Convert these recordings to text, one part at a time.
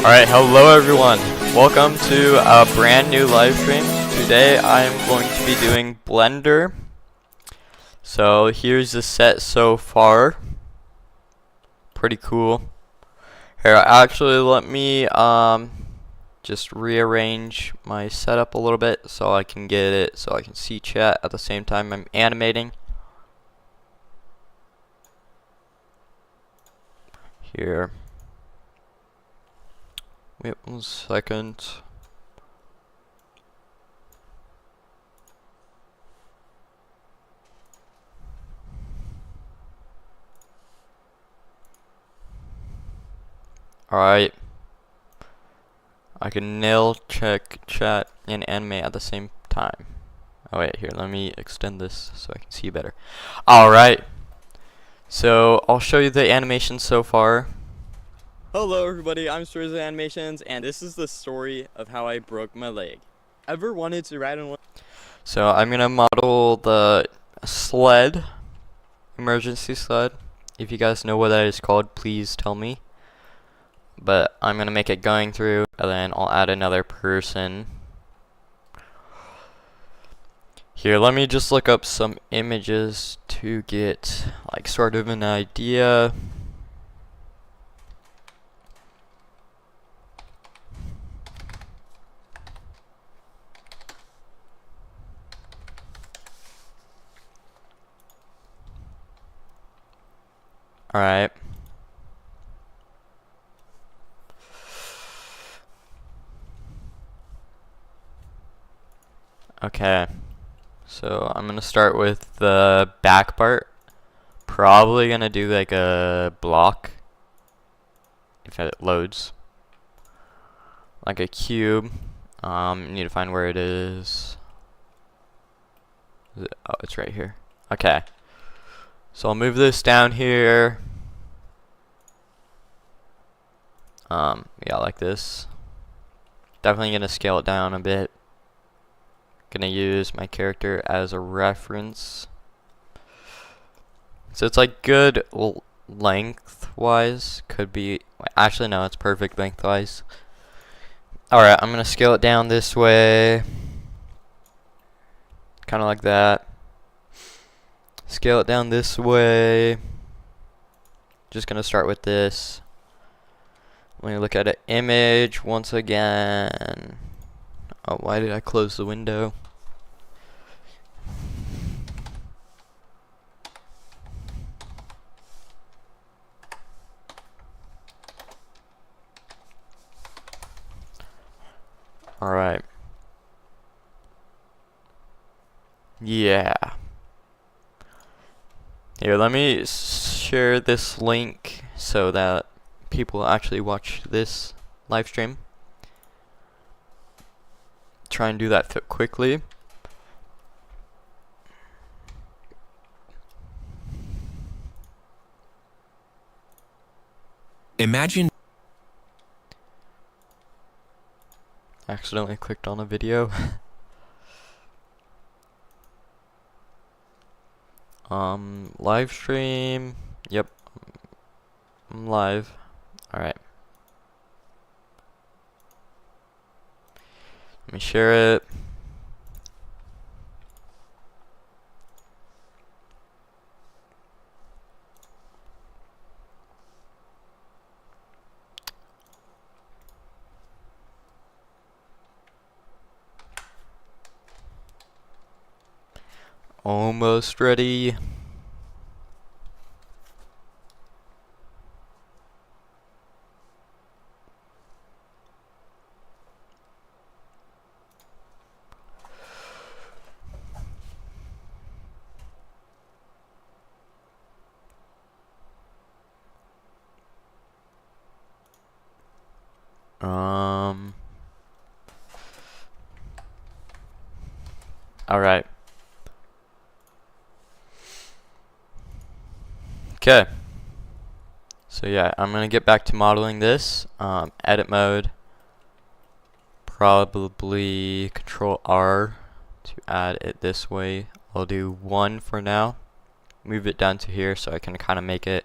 Alright, hello everyone. Welcome to a brand new live stream. Today I am going to be doing Blender. So here's the set so far. Pretty cool. Here, actually let me just rearrange my setup a little bit so I can get it so I can see chat at the same time I'm animating. Here. Wait 1 second. Alright. I can nail check chat and animate at the same time. Oh wait, here, let me extend this so I can see better. Alright. So I'll show you the animation so far. Hello everybody, I'm Stories of Animations, and this is the story of how I broke my leg. Ever wanted to ride on one? So I'm gonna model the sled, emergency sled. If you guys know what that is called, please tell me. But I'm gonna make it going through, and then I'll add another person. Here, let me just look up some images to get like sort of an idea. Alright. Okay. So I'm gonna start with the back part. Probably gonna do like a block. If it loads. Like a cube. Need to find where it is. Oh, it's right here. Okay. So I'll move this down here. Yeah, like this. Definitely gonna scale it down a bit. Gonna use my character as a reference. So it's like good lengthwise. Could be. Actually, no, it's perfect lengthwise. Alright, I'm gonna scale it down this way. Kind of like that. Scale it down this way. Just gonna start with this. Let me look at an image once again. Oh, why did I close the window? Alright. Yeah. Here, let me share this link so that people actually watch this live stream. Try and do that quickly. Imagine. Accidentally clicked on a video. Live stream. Yep. I'm live. Alright. Let me share it. Almost ready. Alright. Okay. So yeah, I'm gonna get back to modeling this. Edit mode. Probably Control R to add it this way. I'll do 1 for now. Move it down to here so I can kind of make it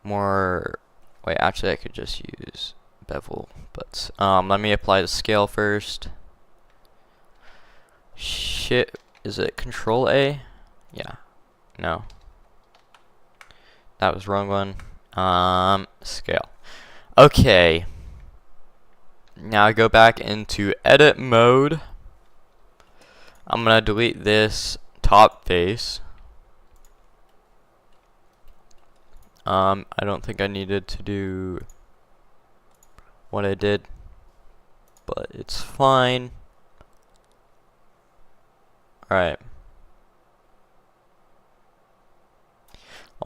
more Wait, actually I could just use bevel, but let me apply the scale first. Shit, is it Control A? Yeah. No. That was wrong one. Scale. Okay. Now I go back into edit mode. I'm gonna delete this top face. I don't think I needed to do what I did, but it's fine. Alright.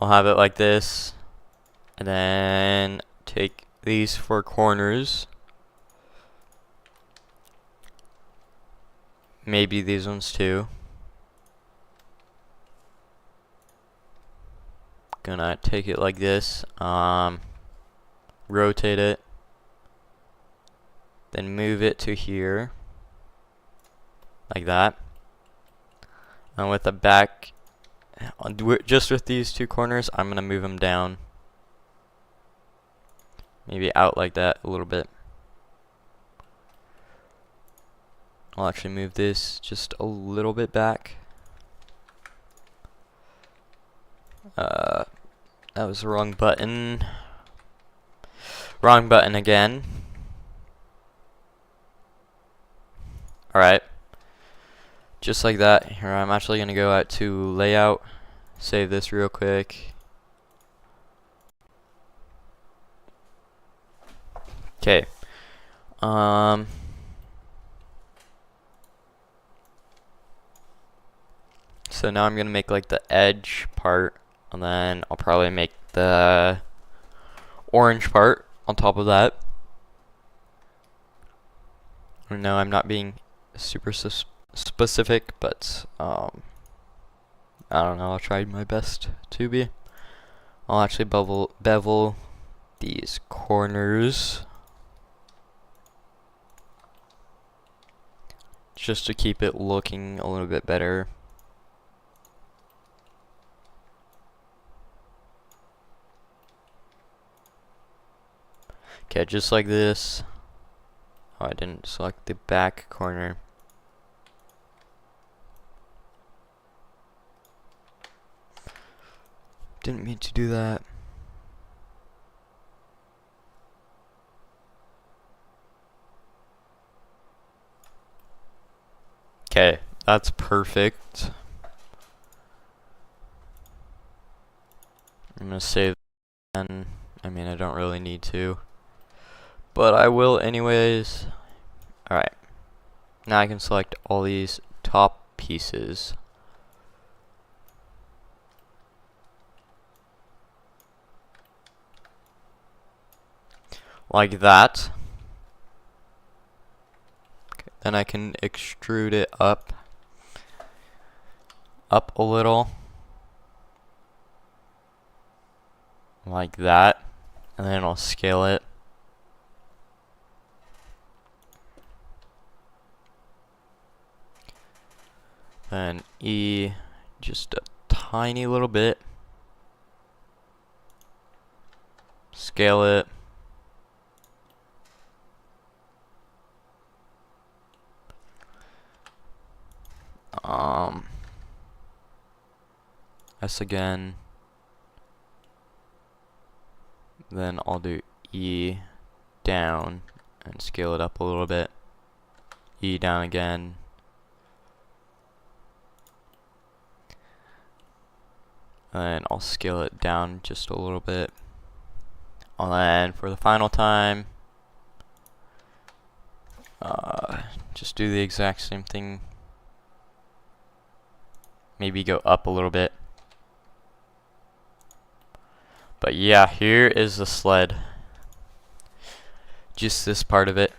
I'll have it like this, and then take these four corners, maybe these ones too. Gonna take it like this, rotate it, then move it to here, like that. And with the back, just with these two corners, I'm gonna move them down, maybe out like that a little bit. I'll actually move this just a little bit back. That was the wrong button. Wrong button again. Alright. Just like that. Here, I'm actually going to go out to layout. Save this real quick. Okay. So now I'm going to make like the edge part. And then I'll probably make the orange part on top of that. I know I'm not being super specific, but I don't know, I'll try my best to be. I'll actually bevel these corners just to keep it looking a little bit better. Okay, just like this. Oh, I didn't select the back corner. Didn't mean to do that. Okay, that's perfect. I'm gonna save then. I mean, I don't really need to, but I will anyways. Alright. Now I can select all these top pieces. Like that. Okay, then I can extrude it up a little. Like that. And then I'll scale it. Then E, just a tiny little bit. Scale it. S again. Then I'll do E down and scale it up a little bit. E down again. And I'll scale it down just a little bit. And then for the final time, just do the exact same thing. Maybe go up a little bit. But yeah, here is the sled. Just this part of it.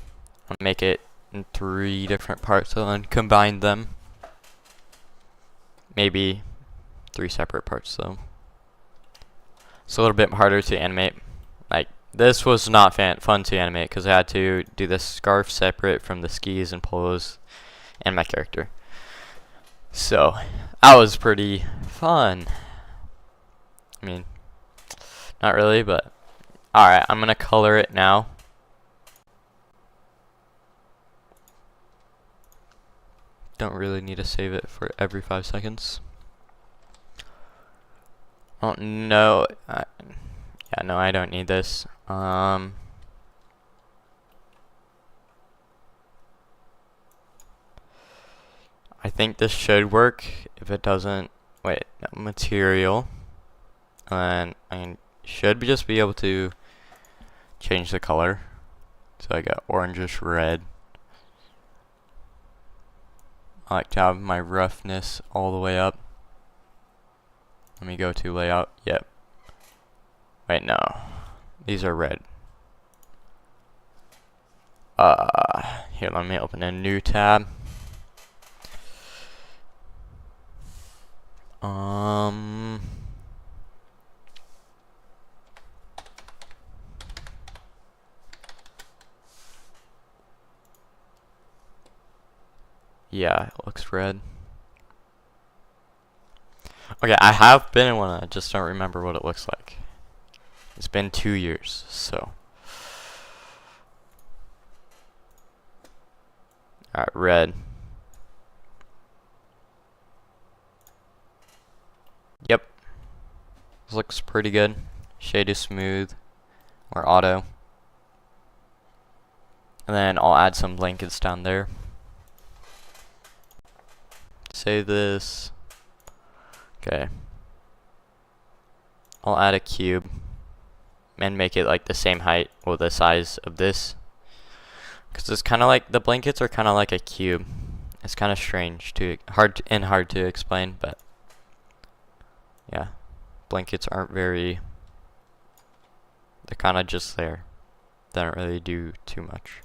I'll make it in 3 different parts and then combine them. Maybe 3 separate parts though. It's a little bit harder to animate. Like, this was not fun to animate because I had to do the scarf separate from the skis and polos and my character. So, that was pretty fun. I mean, not really, but Alright, I'm gonna color it now. Don't really need to save it for every 5 seconds. Oh no, yeah, no, I don't need this. I think this should work. If it doesn't, wait, no, material, and I should just be able to change the color. So I got orangish red. I like to have my roughness all the way up. Let me go to layout. Yep. Wait, no. These are red. Here, let me open a new tab. Yeah, it looks red. Okay, I have been in one, I just don't remember what it looks like. It's been 2 years, so. Alright, red. Yep. This looks pretty good. Shade is smooth. Or auto. And then I'll add some blankets down there. Save this. Okay. I'll add a cube. And make it like the same height or the size of this. Because it's kind of like, the blankets are kind of like a cube. It's kind of strange to, hard to explain, but yeah. Blankets aren't very, they're kind of just there. They don't really do too much.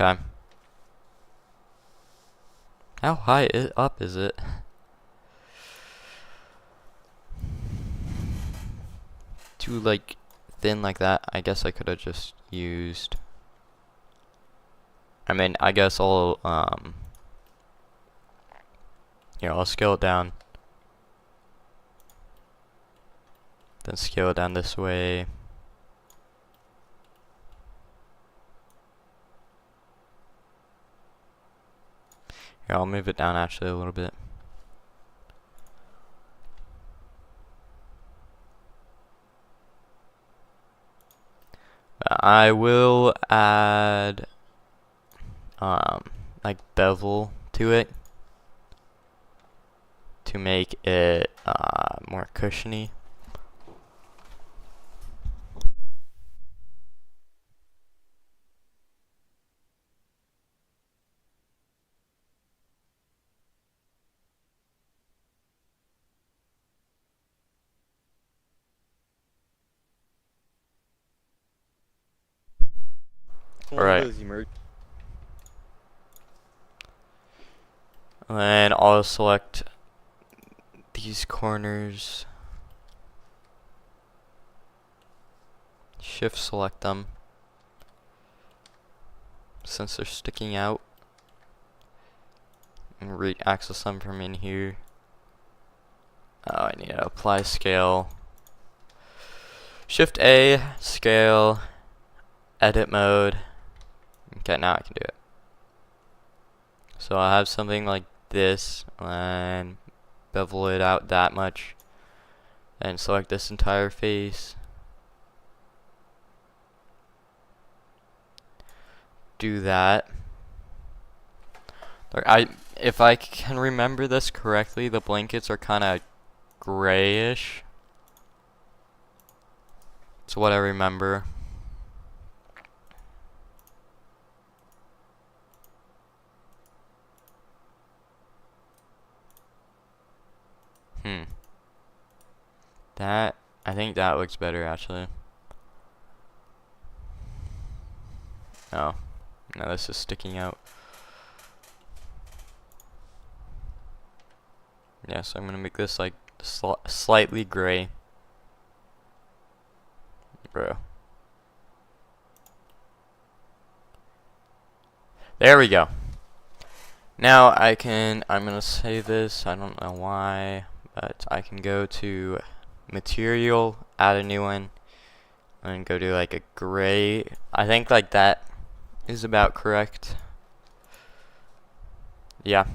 Okay. How high up is it? Too like thin like that. I guess I could have just used, I mean, I guess I'll here, I'll scale it down. Then scale it down this way. Here, I'll move it down actually a little bit. I will add like bevel to it to make it more cushiony. Alright. And then I'll select these corners. Shift select them. Since they're sticking out. And re-access them from in here. Oh, I need to apply scale. Shift A, scale, edit mode. Okay, now I can do it. So I have something like this, and bevel it out that much, and select this entire face. Do that. If I can remember this correctly, the blankets are kind of grayish. It's what I remember. I think that looks better actually. Oh, no, this is sticking out. Yeah, so I'm gonna make this like slightly gray. Bro. There we go. Now I'm gonna say this, I don't know why, but I can go to material, add a new one, and go to like a gray. I think like that is about correct. Yeah.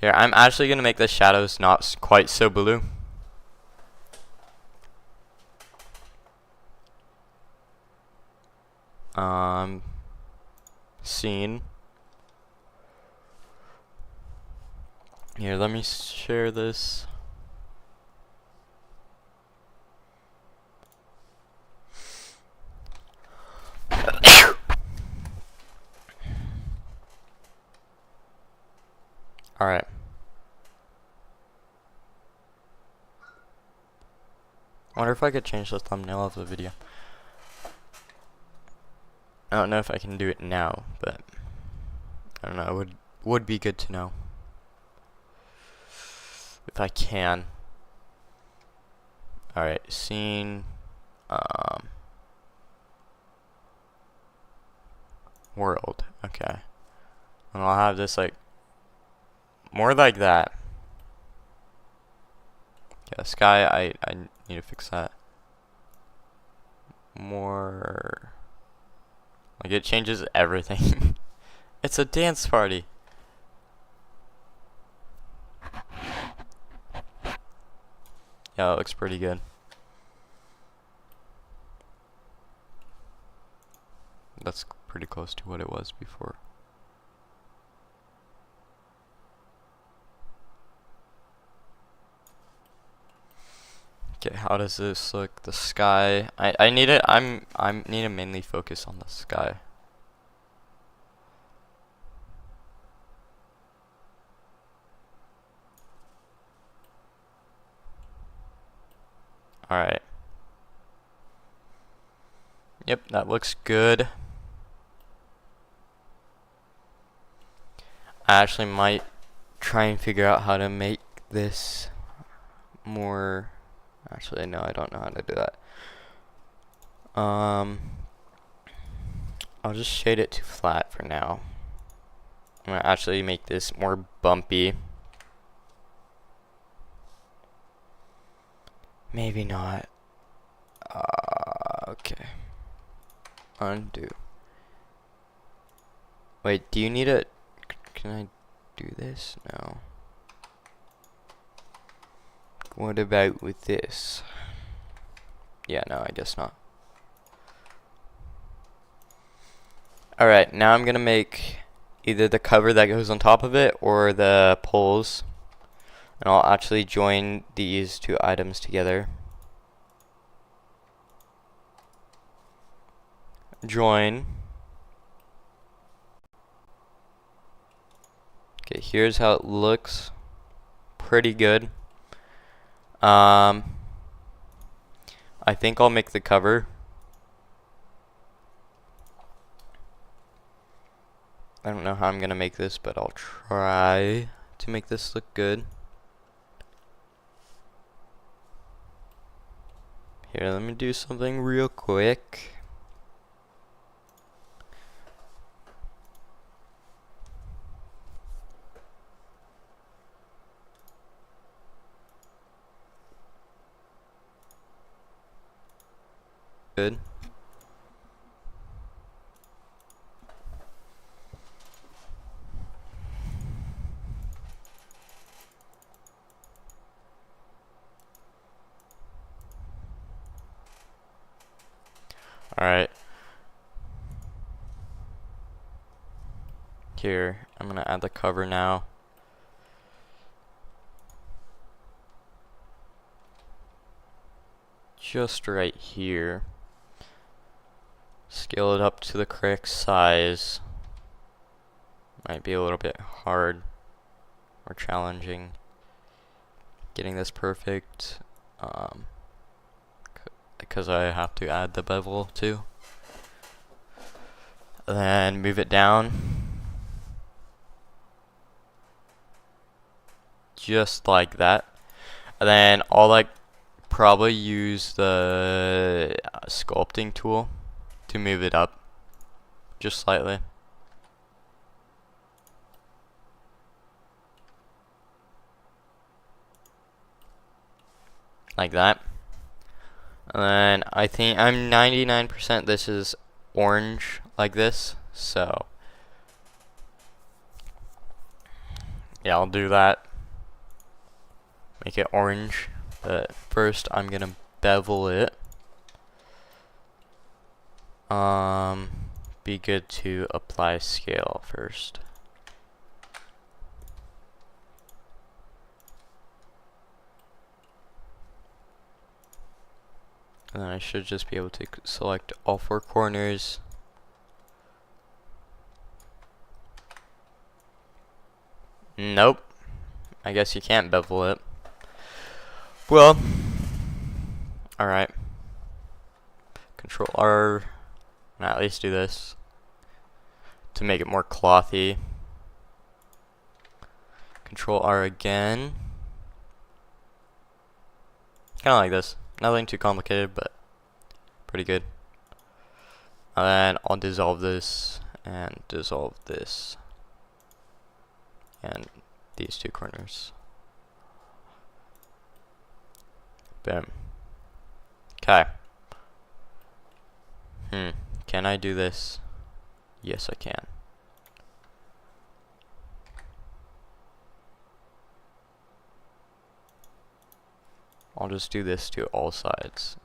Here, I'm actually gonna make the shadows not quite so blue. Scene. Here, let me share this. Alright. I wonder if I could change the thumbnail of the video. I don't know if I can do it now, but I don't know, it would be good to know. If I can. Alright, scene, world, okay. And I'll have this like, more like that. Yeah, sky, I need to fix that. More, like it changes everything. It's a dance party. Yeah, it looks pretty good. That's pretty close to what it was before. Okay, how does this look? The sky. I need it. I need to mainly focus on the sky. Alright. Yep, that looks good. I actually might try and figure out how to make this more. Actually, no, I don't know how to do that. I'll just shade it to flat for now. I'm gonna actually make this more bumpy. Maybe not. Okay. Undo. Wait, do you need a... Can I do this? No. What about with this? Yeah, no, I guess not. Alright, now I'm gonna make either the cover that goes on top of it or the poles. And I'll actually join these two items together. Join. Okay, here's how it looks. Pretty good. I think I'll make the cover. I don't know how I'm gonna make this, but I'll try to make this look good. Here, let me do something real quick. Good. Alright. Here, I'm gonna add the cover now. Just right here. Scale it up to the correct size. Might be a little bit hard or challenging getting this perfect, because I have to add the bevel too. Then move it down just like that, and then I'll like probably use the sculpting tool to move it up just slightly. like that. And then I think I'm 99% this is orange like this, so yeah, I'll do that. Make it orange, but first I'm gonna bevel it. Be good to apply scale first. And then I should just be able to select all four corners. Nope. I guess you can't bevel it. Well, alright. Control R, and at least do this to make it more clothy. Control R again. Kind of like this. Nothing too complicated, but pretty good. And then I'll dissolve this and dissolve this and these two corners. Boom. Okay. Can I do this? Yes, I can. I'll just do this to all sides.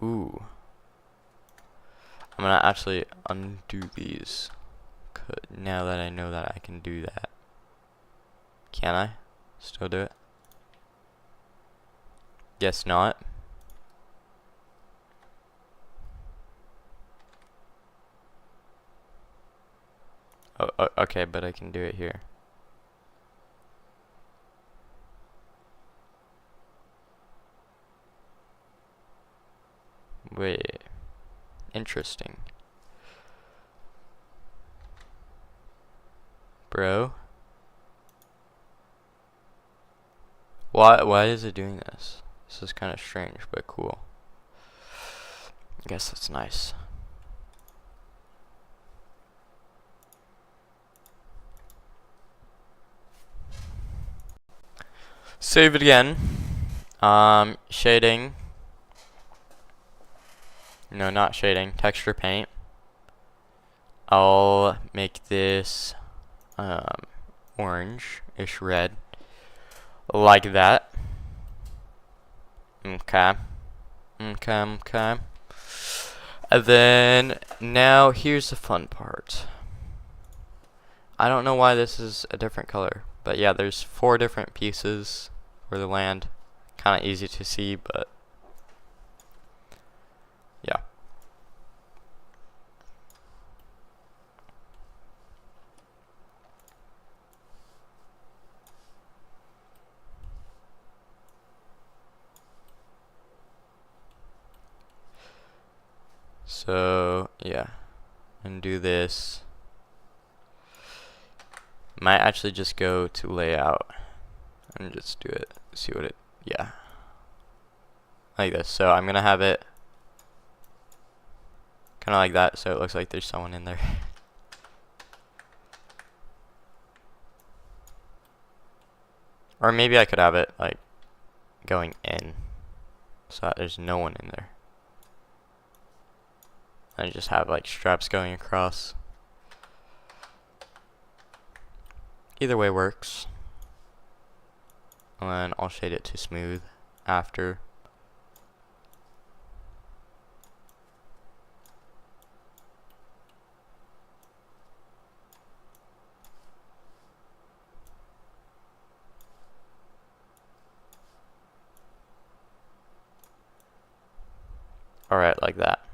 Ooh. I'm gonna actually undo these. Now that I know that I can do that. Can I still do it? Guess not. Oh, okay, but I can do it here. Wait. Interesting. Bro? Why is it doing this? This is kind of strange, but cool. I guess that's nice. Save it again. Shading. No, not shading. Texture paint. I'll make this orange-ish red. Like that. Okay. Okay. And then, now here's the fun part. I don't know why this is a different color. But yeah, there's 4 different pieces for the land. Kind of easy to see, but yeah. So, yeah. And do this. Might actually just go to layout and just do it. See what it, yeah. Like this. So I'm gonna have it kind of like that, so it looks like there's someone in there. Or maybe I could have it like going in, so that there's no one in there. And just have like straps going across. Either way works. And then I'll shade it to smooth after. Alright, like that.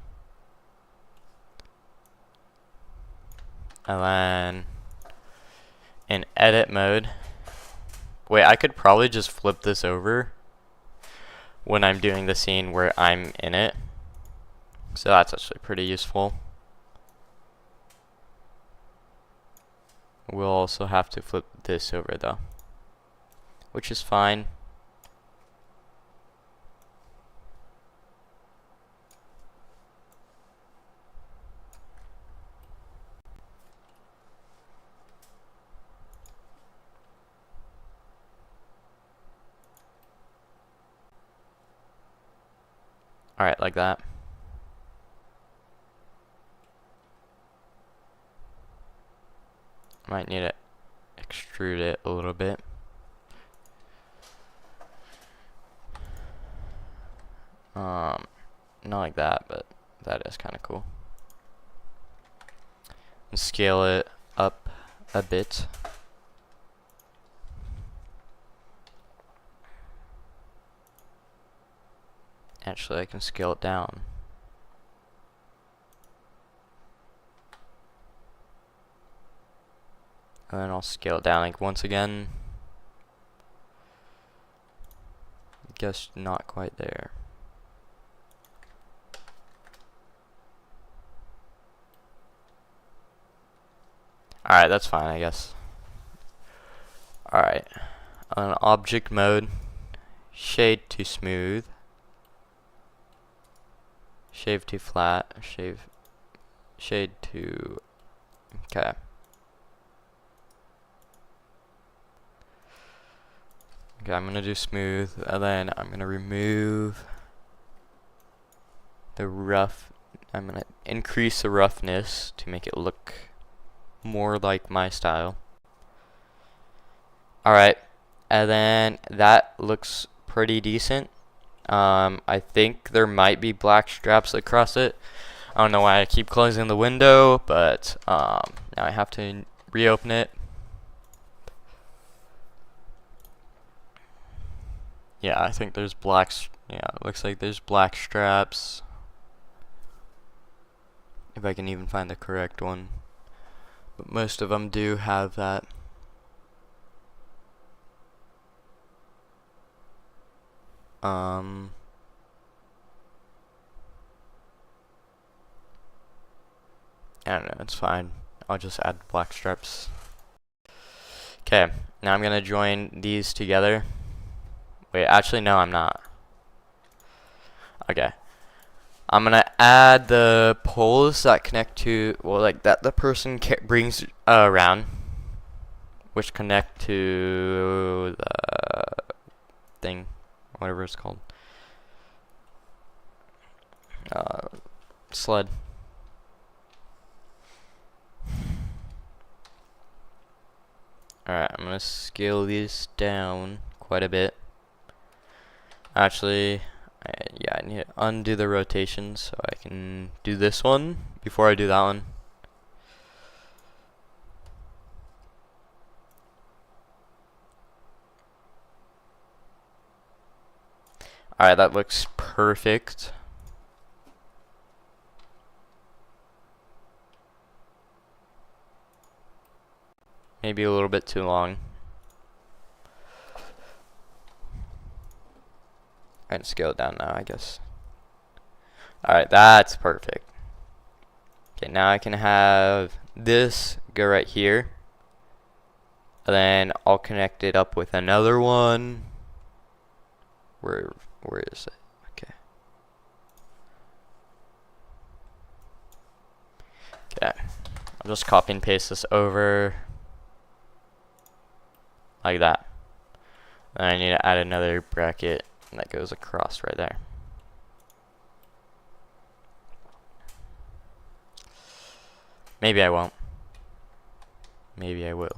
And then in edit mode, wait, I could probably just flip this over when I'm doing the scene where I'm in it. So that's actually pretty useful. We'll also have to flip this over though, which is fine. Alright, like that. Might need to extrude it a little bit. Not like that, but that is kind of cool. And scale it up a bit. Actually, I can scale it down. And then I'll scale it down like once again. Guess not quite there. Alright, that's fine, I guess. Alright. On object mode, shade to smooth. Shave to flat. Shade to... Okay. Okay, I'm gonna do smooth, and then I'm gonna remove the rough. I'm gonna increase the roughness to make it look more like my style. Alright, and then that looks pretty decent. I think there might be black straps across it. I don't know why I keep closing the window, but now I have to reopen it. Yeah, I think there's yeah, it looks like there's black straps. If I can even find the correct one. But most of them do have that. I don't know, it's fine. I'll just add black stripes. Okay, now I'm gonna join these together. Wait, actually no, I'm not. Okay. I'm gonna add the poles that connect to, well, like that the person brings around, which connect to the thing, whatever it's called. Sled. Alright, I'm gonna scale these down quite a bit. Actually, yeah, I need to undo the rotation so I can do this one before I do that one. Alright, that looks perfect. Maybe a little bit too long. I can scale it down now, I guess. Alright, that's perfect. Okay, now I can have this go right here. And then I'll connect it up with another one. Where is it? Okay. Okay. I'll just copy and paste this over. Like that. And I need to add another bracket that goes across right there. Maybe I won't. Maybe I will.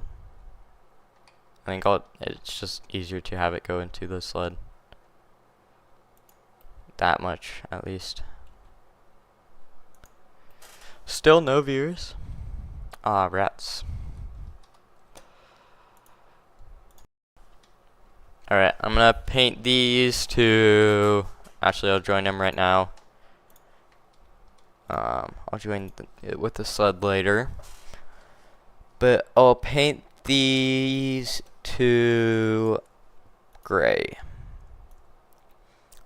I think it's just easier to have it go into the sled. That much, at least. Still no viewers. Ah, rats. Alright, I'm gonna paint these to... Actually, I'll join them right now. I'll join it with the sled later. But I'll paint these to gray.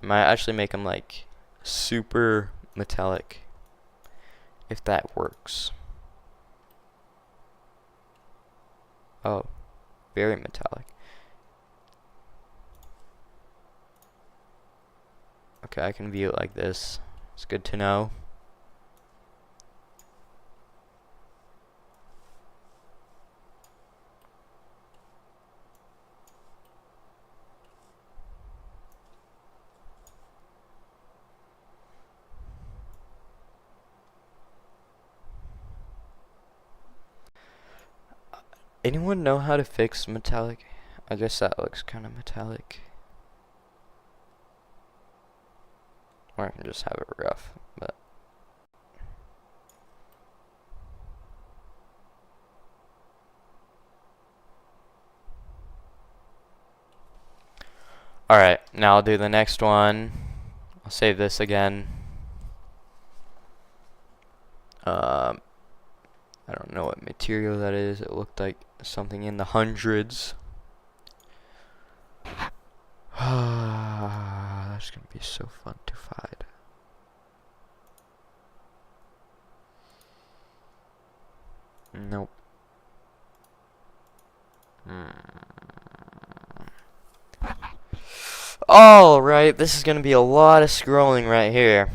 I might actually make them like super metallic, if that works. Oh, very metallic. Okay, I can view it like this. It's good to know. Anyone know how to fix metallic? I guess that looks kind of metallic. Or I can just have it rough, but. Alright, now I'll do the next one. I'll save this again. I don't know what material that is. It looked like something in the hundreds. That's gonna be so fun to find. Nope. Alright, this is gonna be a lot of scrolling right here.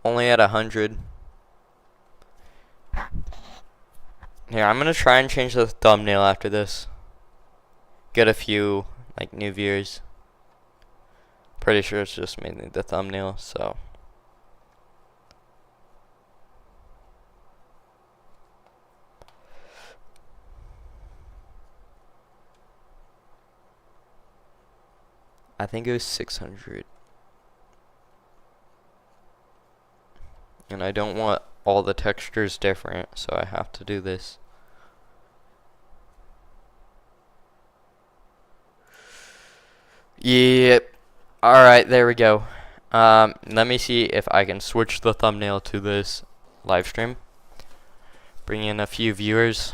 Only at 100. Here, I'm gonna try and change the thumbnail after this. Get a few, like, new viewers. Pretty sure it's just mainly the thumbnail, so. I think it was 600. And I don't want all the textures different, so I have to do this. Yep. Alright, there we go. Let me see if I can switch the thumbnail to this live stream. Bring in a few viewers.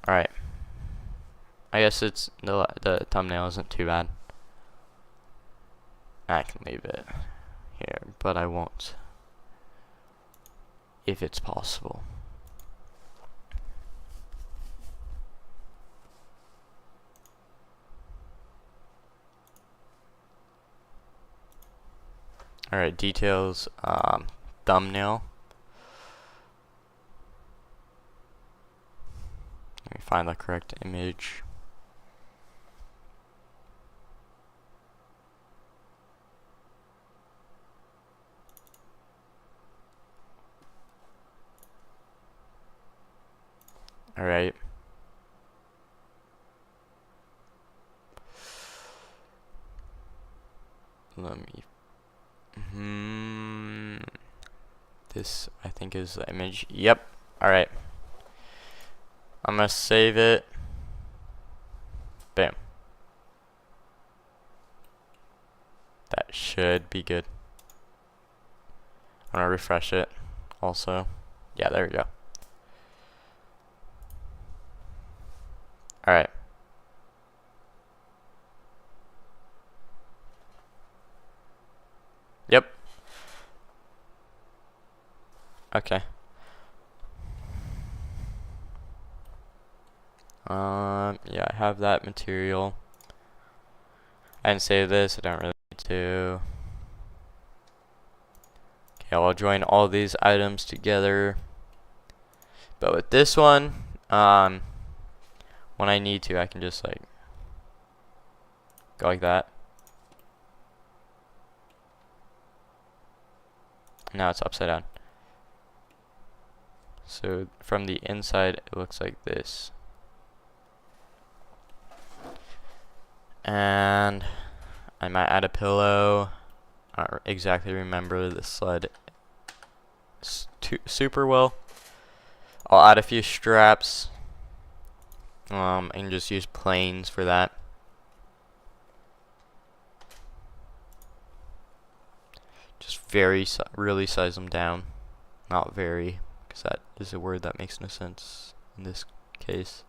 Alright. I guess it's the thumbnail isn't too bad. I can leave it here, but I won't if it's possible. Alright, details, thumbnail. Let me find the correct image. Alright. Let me. This, I think, is the image. Yep. Alright. I'm gonna save it. Bam. That should be good. I'm gonna refresh it also. Yeah, there we go. Alright. Yep. Okay. Yeah, I have that material. I didn't save this, I don't really need to. Okay, I'll join all these items together. But with this one, when I need to, I can just like go like that. Now it's upside down. So from the inside, it looks like this. And I might add a pillow. I don't exactly remember the sled super well. I'll add a few straps. And just use planes for that. Just really size them down. Not very, because that is a word that makes no sense in this case.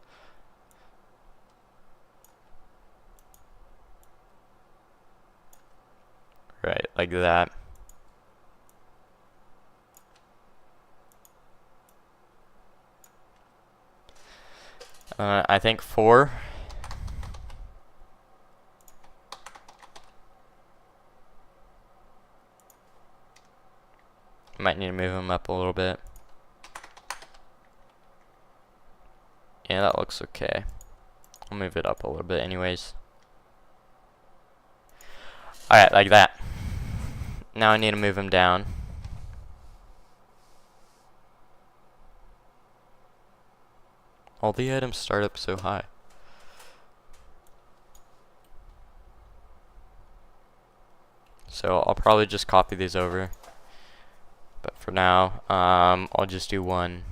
Right, like that. I think 4. Might need to move them up a little bit. Yeah, that looks okay. I'll move it up a little bit anyways. Alright, like that. Now I need to move him down. All the items start up so high. So I'll probably just copy these over. But for now, I'll just do one.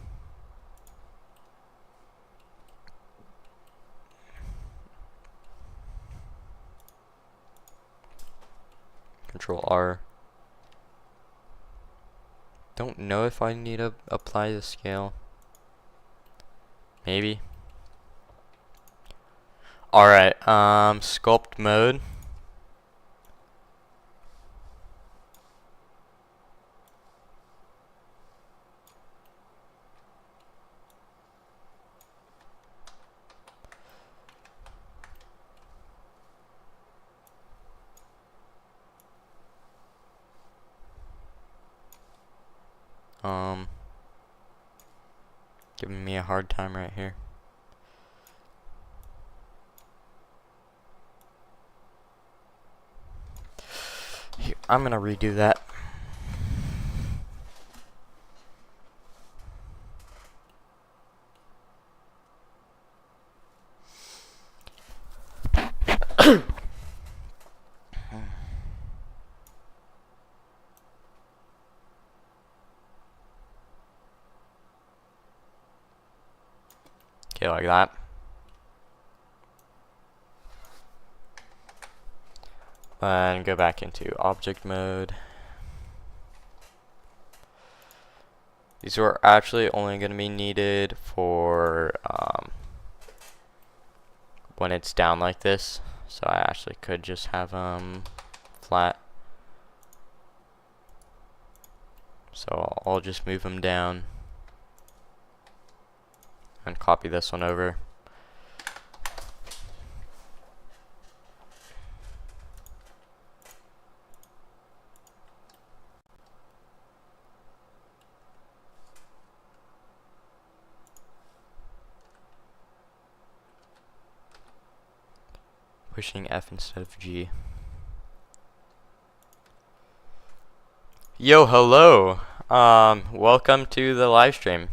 Control R. Don't know if I need to apply the scale. Maybe. Alright, sculpt mode. Giving me a hard time right here. Here, I'm gonna redo that. Okay, like that. And go back into object mode. These are actually only going to be needed for when it's down like this. So I actually could just have flat. So I'll just move them down and copy this one over. Pushing F instead of G. Yo, hello. Welcome to the live stream.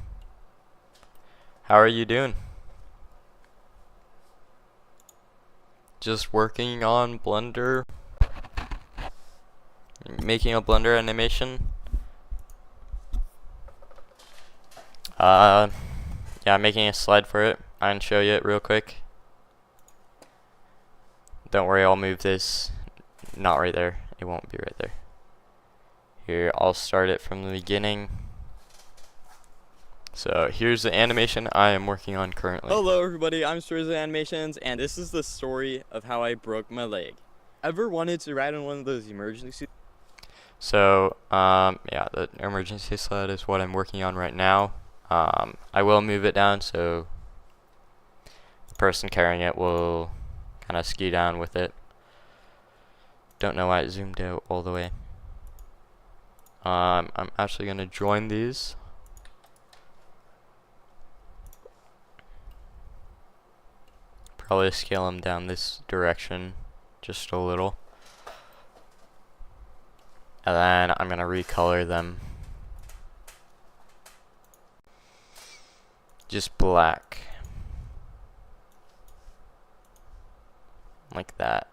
How are you doing? Just working on Blender. Making a Blender animation. Yeah, I'm making a slide for it. I can show you it real quick. Don't worry, I'll move this. Not right there. It won't be right there. Here, I'll start it from the beginning. So here's the animation I am working on currently. Hello everybody, I'm Stories of Animations, and this is the story of how I broke my leg. Ever wanted to ride on one of those emergency? So, yeah, the emergency sled is what I'm working on right now. I will move it down so the person carrying it will kind of ski down with it. Don't know why it zoomed out all the way. I'm actually going to join these. Probably scale them down this direction just a little. And then I'm going to recolor them. Just black. Like that.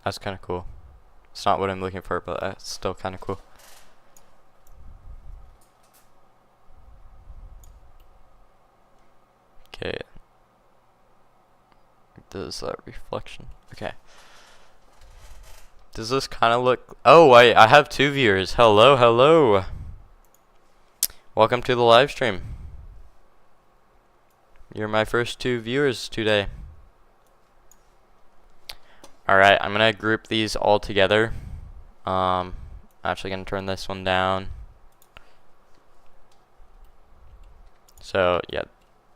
That's kind of cool. It's not what I'm looking for, but that's still kind of cool. Okay. Does that reflection? Okay. Does this kind of look... Oh, wait, I have 2 viewers. Hello, hello. Welcome to the live stream. You're my first 2 viewers today. Alright, I'm going to group these all together. Actually going to turn this one down. So yeah,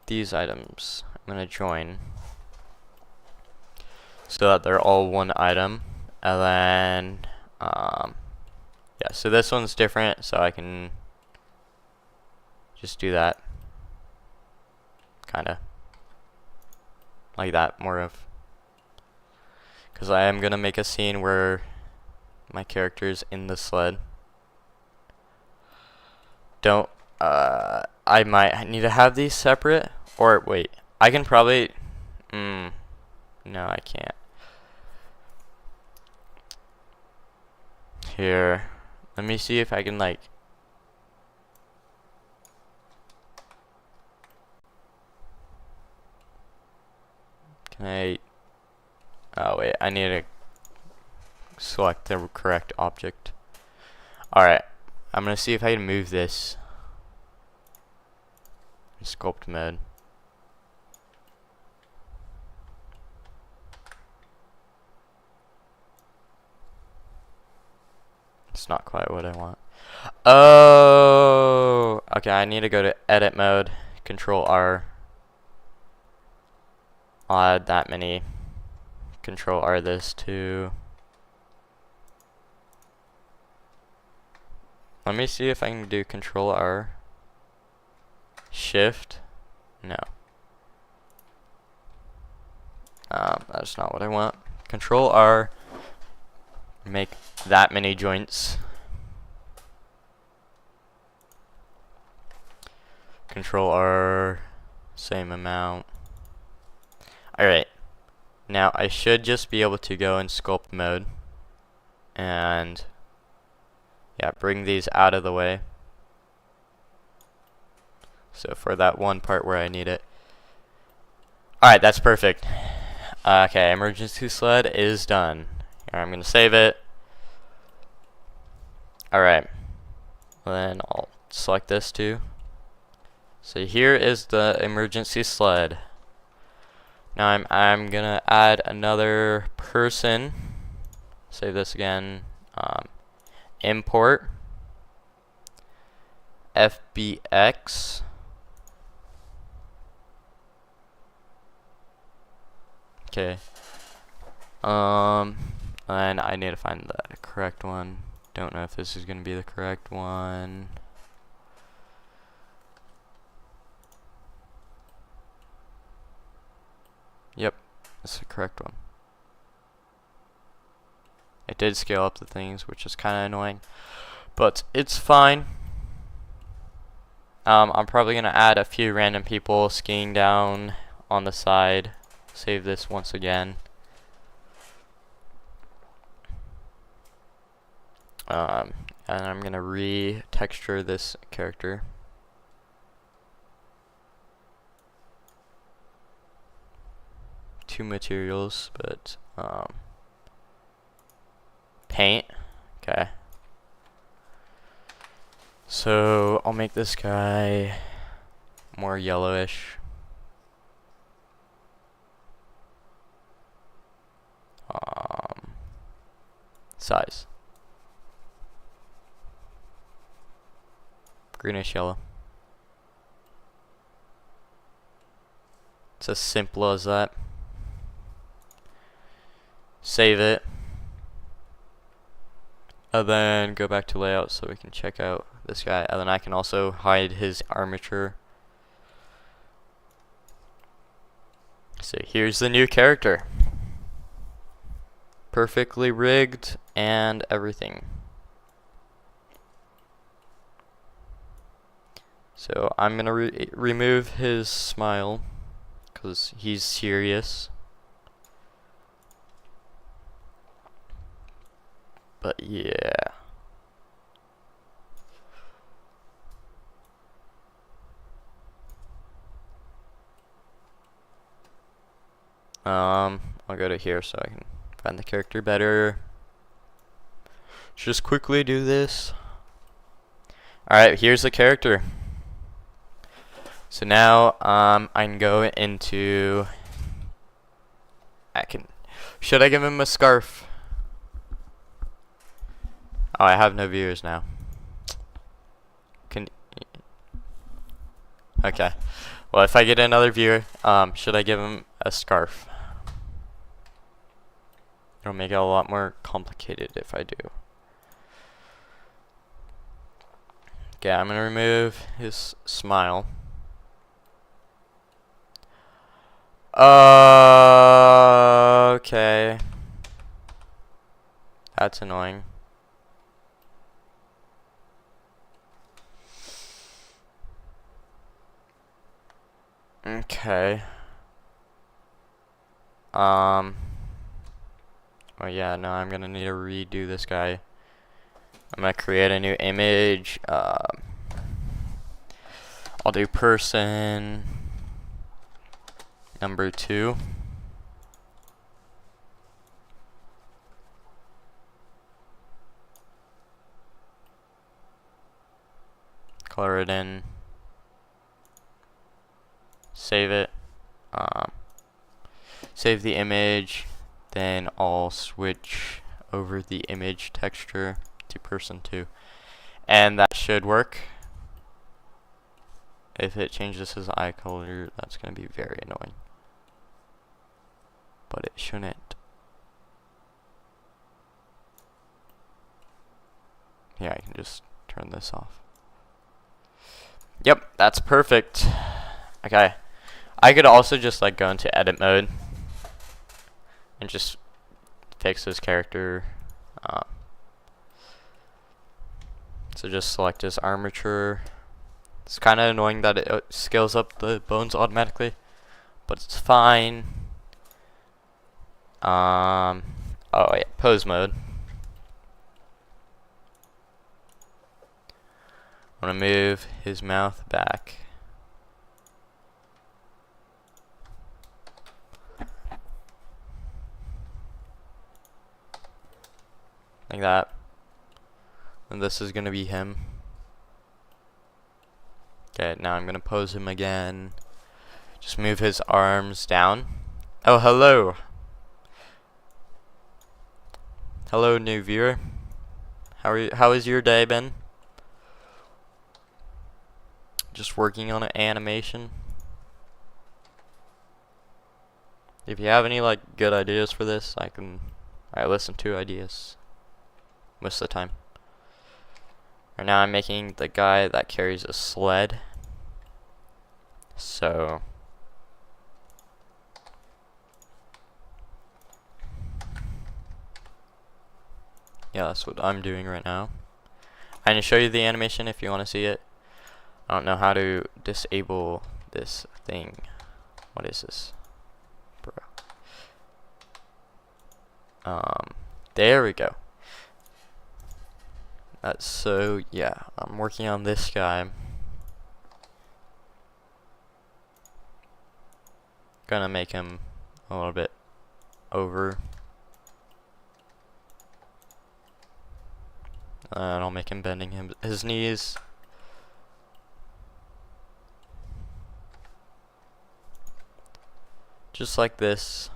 these items I'm gonna join so that they're all one item, and then yeah, so this one's different, so I can just do that, kinda like that, more of, because I am gonna make a scene where my character's in the sled. Don't I might need to have these separate, or wait, I can probably no, I can't. Here, let me see if I can, like, can I, oh wait, I need to select the correct object. Alright, I'm gonna see if I can move this in sculpt mode. It's not quite what I want. Oh, okay, I need to go to edit mode, control R. I'll add that many. Control R this too. Let me see if I can do control R. Shift. No. That's not what I want. Control R. Make that many joints. Control R. Same amount. Alright. Now I should just be able to go in sculpt mode. And yeah, bring these out of the way. So for that one part where I need it. Alright, that's perfect. Okay, emergency sled is done. Here, I'm gonna save it. Alright. Then I'll select this too. So here is the emergency sled. Now I'm gonna add another person. Save this again. Import FBX. Okay. And I need to find the correct one. Don't know if this is gonna be the correct one. Yep, that's the correct one. It did scale up the things, which is kind of annoying, but it's fine. I'm probably gonna add a few random people skiing down on the side. Save this once again. And I'm gonna re-texture this character. Two materials, but paint. Okay. So I'll make this guy more yellowish. Size. Greenish yellow. It's as simple as that. Save it. And then go back to layout so we can check out this guy. And then I can also hide his armature. So here's the new character. Perfectly rigged and everything. So I'm gonna remove his smile because he's serious. But yeah. I'll go to here so I can find the character better. Just quickly do this. Alright, here's the character. So now I can go into should I give him a scarf? Oh, I have no viewers now. Okay. Well, if I get another viewer, should I give him a scarf? It'll make it a lot more complicated if I do. Okay, I'm gonna remove his smile. Okay. That's annoying. Okay. Oh yeah, no, I'm gonna need to redo this guy. I'm gonna create a new image. I'll do person number 2. Color it in. Save it. Save the image. Then I'll switch over the image texture to person 2. And that should work. If it changes his eye color, that's going to be very annoying. But it shouldn't. Yeah, I can just turn this off. Yep, that's perfect. Okay. I could also just like go into edit mode and just fix his character. So just select his armature. It's kind of annoying that it scales up the bones automatically, but it's fine. Oh yeah, pose mode. I'm gonna move his mouth back. Like that. And this is gonna be him. Okay, now I'm gonna pose him again. Just move his arms down. Oh, hello. Hello, new viewer. How has your day been? Just working on an animation. If you have any like good ideas for this, I listen to ideas most of the time. Right now I'm making the guy that carries a sled. So yeah, that's what I'm doing right now. I can show you the animation if you want to see it. I don't know how to disable this thing. What is this? Bro. There we go. So yeah, I'm working on this guy. Gonna make him a little bit over. And I'll make him bending his knees. Just like this.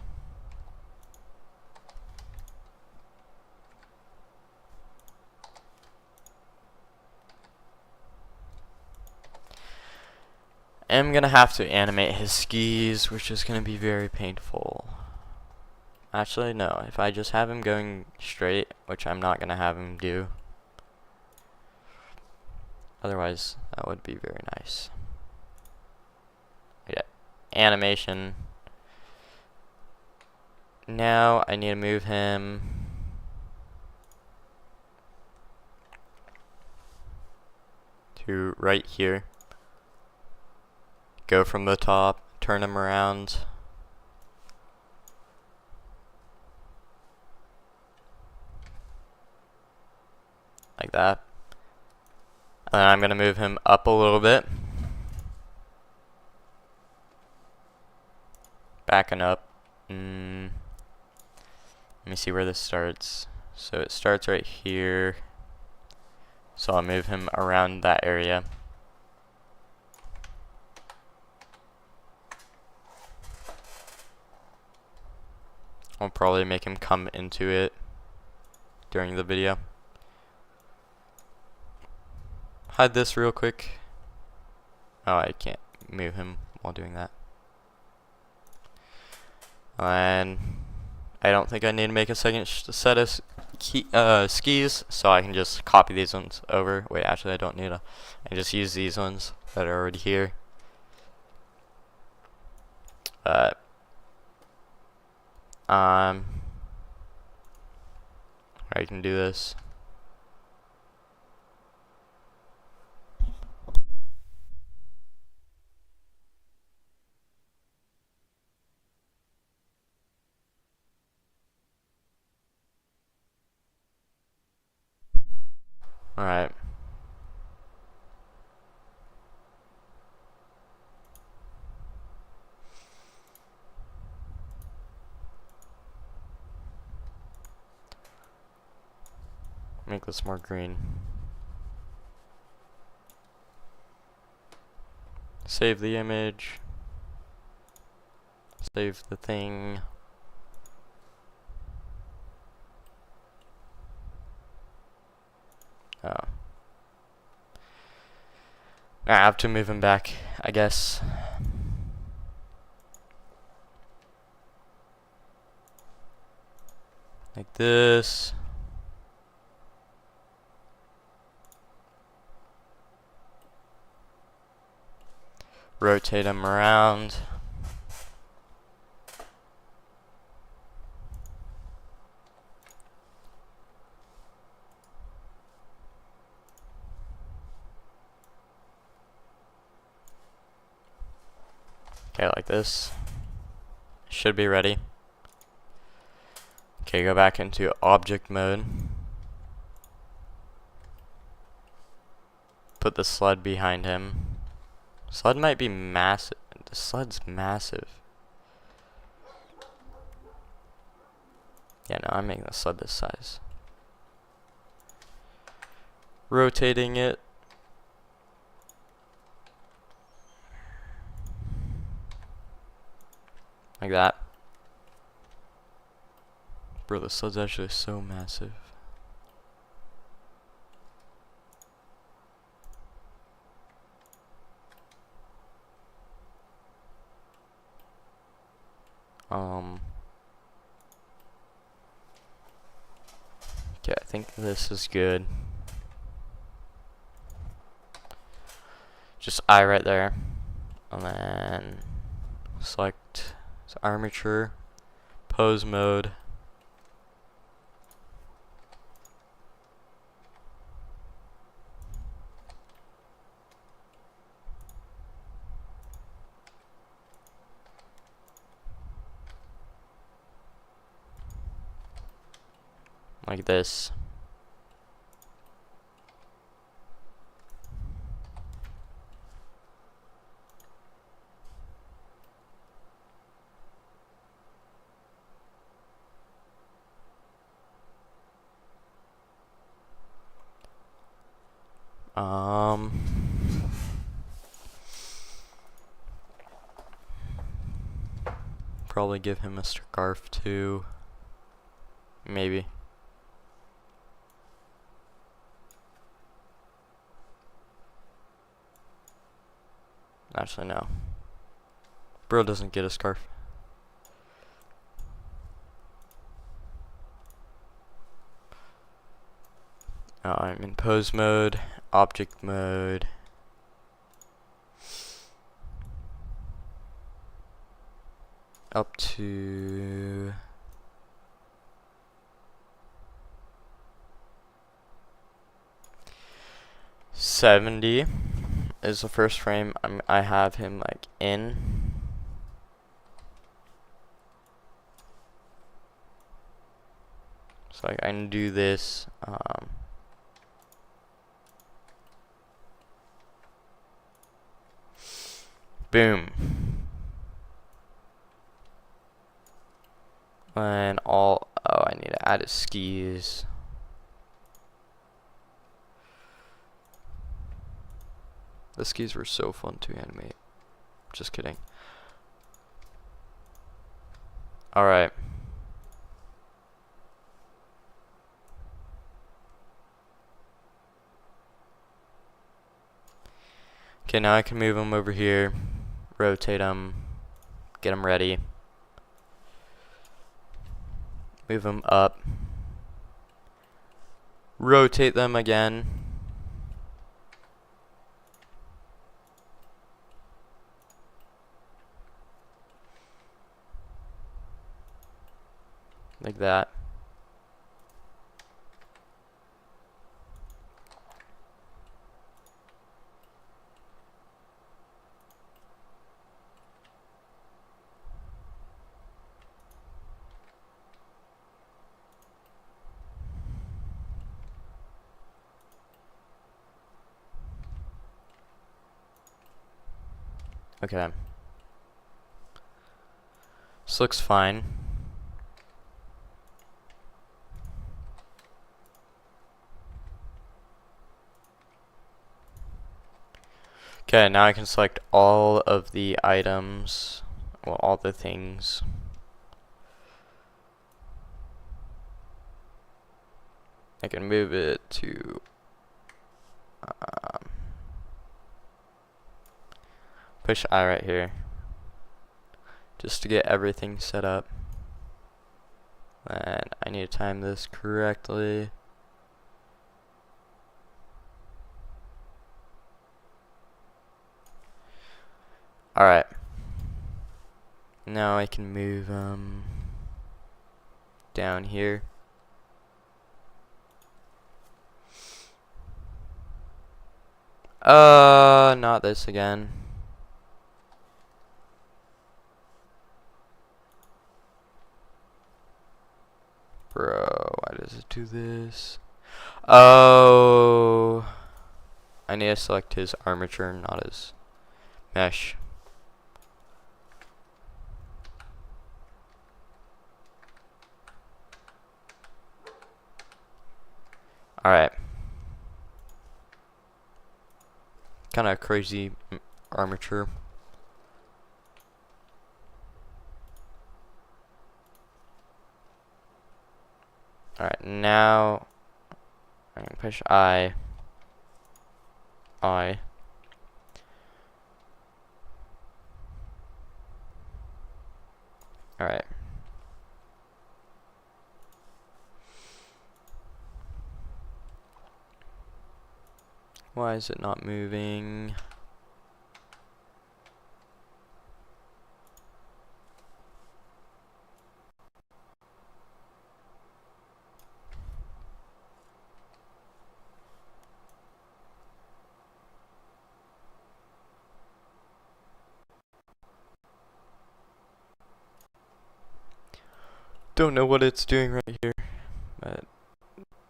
I'm gonna have to animate his skis, which is gonna be very painful. Actually, no. If I just have him going straight, which I'm not gonna have him do. Otherwise, that would be very nice. Yeah. Animation. Now I need to move him to right here. Go from the top, turn him around. Like that. And then I'm going to move him up a little bit. Backing up. Let me see where this starts. So it starts right here. So I'll move him around that area. I'll probably make him come into it during the video. Hide this real quick. Oh, I can't move him while doing that. And I don't think I need to make a second set of skis, so I can just copy these ones over. Wait, actually I don't need to. I just use these ones that are already here. I can do this. Alright. Make this more green. Save the image. Save the thing. Oh. I have to move him back, I guess. Like this. Rotate him around. Okay, like this. Should be ready. Okay, go back into object mode. Put the sled behind him. Sled might be massive. The sled's massive. Yeah, no, I'm making the sled this size. Rotating it. Like that. Bro, the sled's actually so massive. Okay, I think this is good. Just eye right there. And then select armature, pose mode. Like this. Probably give him a scarf too. Maybe. Actually, no. Bro doesn't get a scarf. I'm in pose mode, object mode. Up to 70 is the first frame I have him like in. So like, I can do this. Boom. And oh, I need to add his skis. The skis were so fun to animate. Just kidding. Alright. Okay, now I can move him over here. rotate them, get them ready, move them up, rotate them again, like that. Okay. This looks fine. Okay, now I can select all of the items, well, all the things. I can move it to push I right here, just to get everything set up. And I need to time this correctly. Alright. Now I can move down here. Not this again. Bro, why does it do this? Oh, I need to select his armature, not his mesh. Alright. Kinda crazy armature. Alright, now I'm gonna push I. Alright. Why is it not moving? Don't know what it's doing right here. But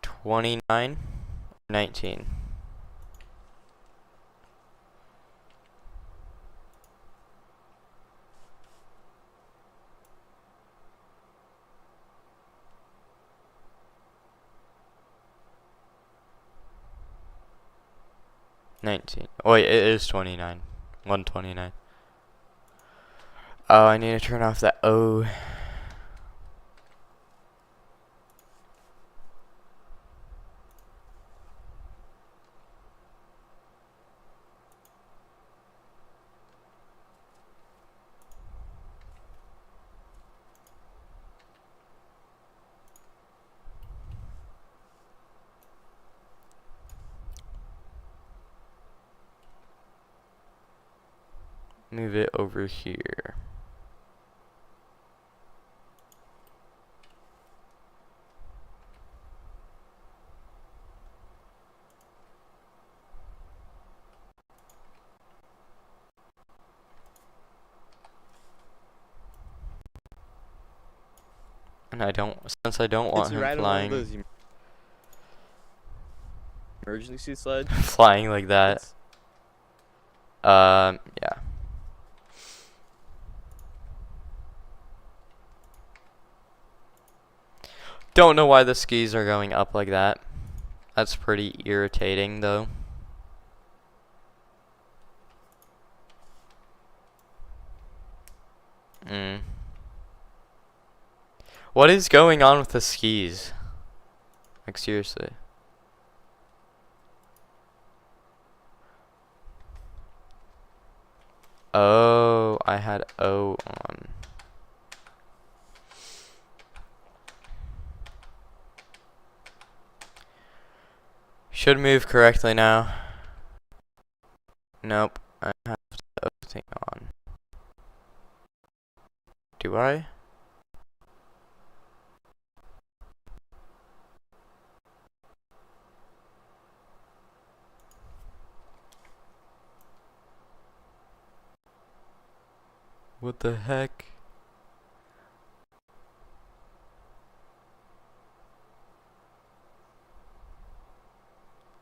29, 19. Oh wait, it is 29. 129. Oh, I need to turn off that O. Move it over here. And since I don't want It's him right on one of flying, those emergency sleds. flying like that. It's Yeah. Don't know why the skis are going up like that. That's pretty irritating, though. What is going on with the skis? Like, seriously. Oh, I had O on. Should move correctly now. Nope, I have the O thing on. Do I? What the heck?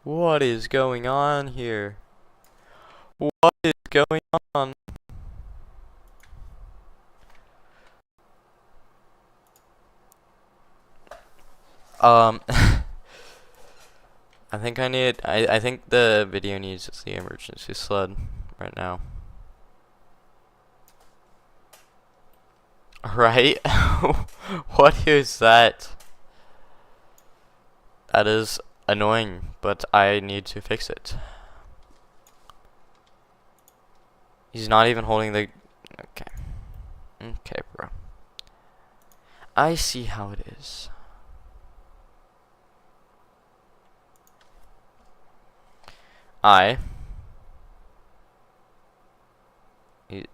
What is going on here? What is going on? I think the video needs the emergency sled right now. Right? What is that? That is annoying, but I need to fix it. He's not even holding the... Okay. Okay, bro. I see how it is. Okay.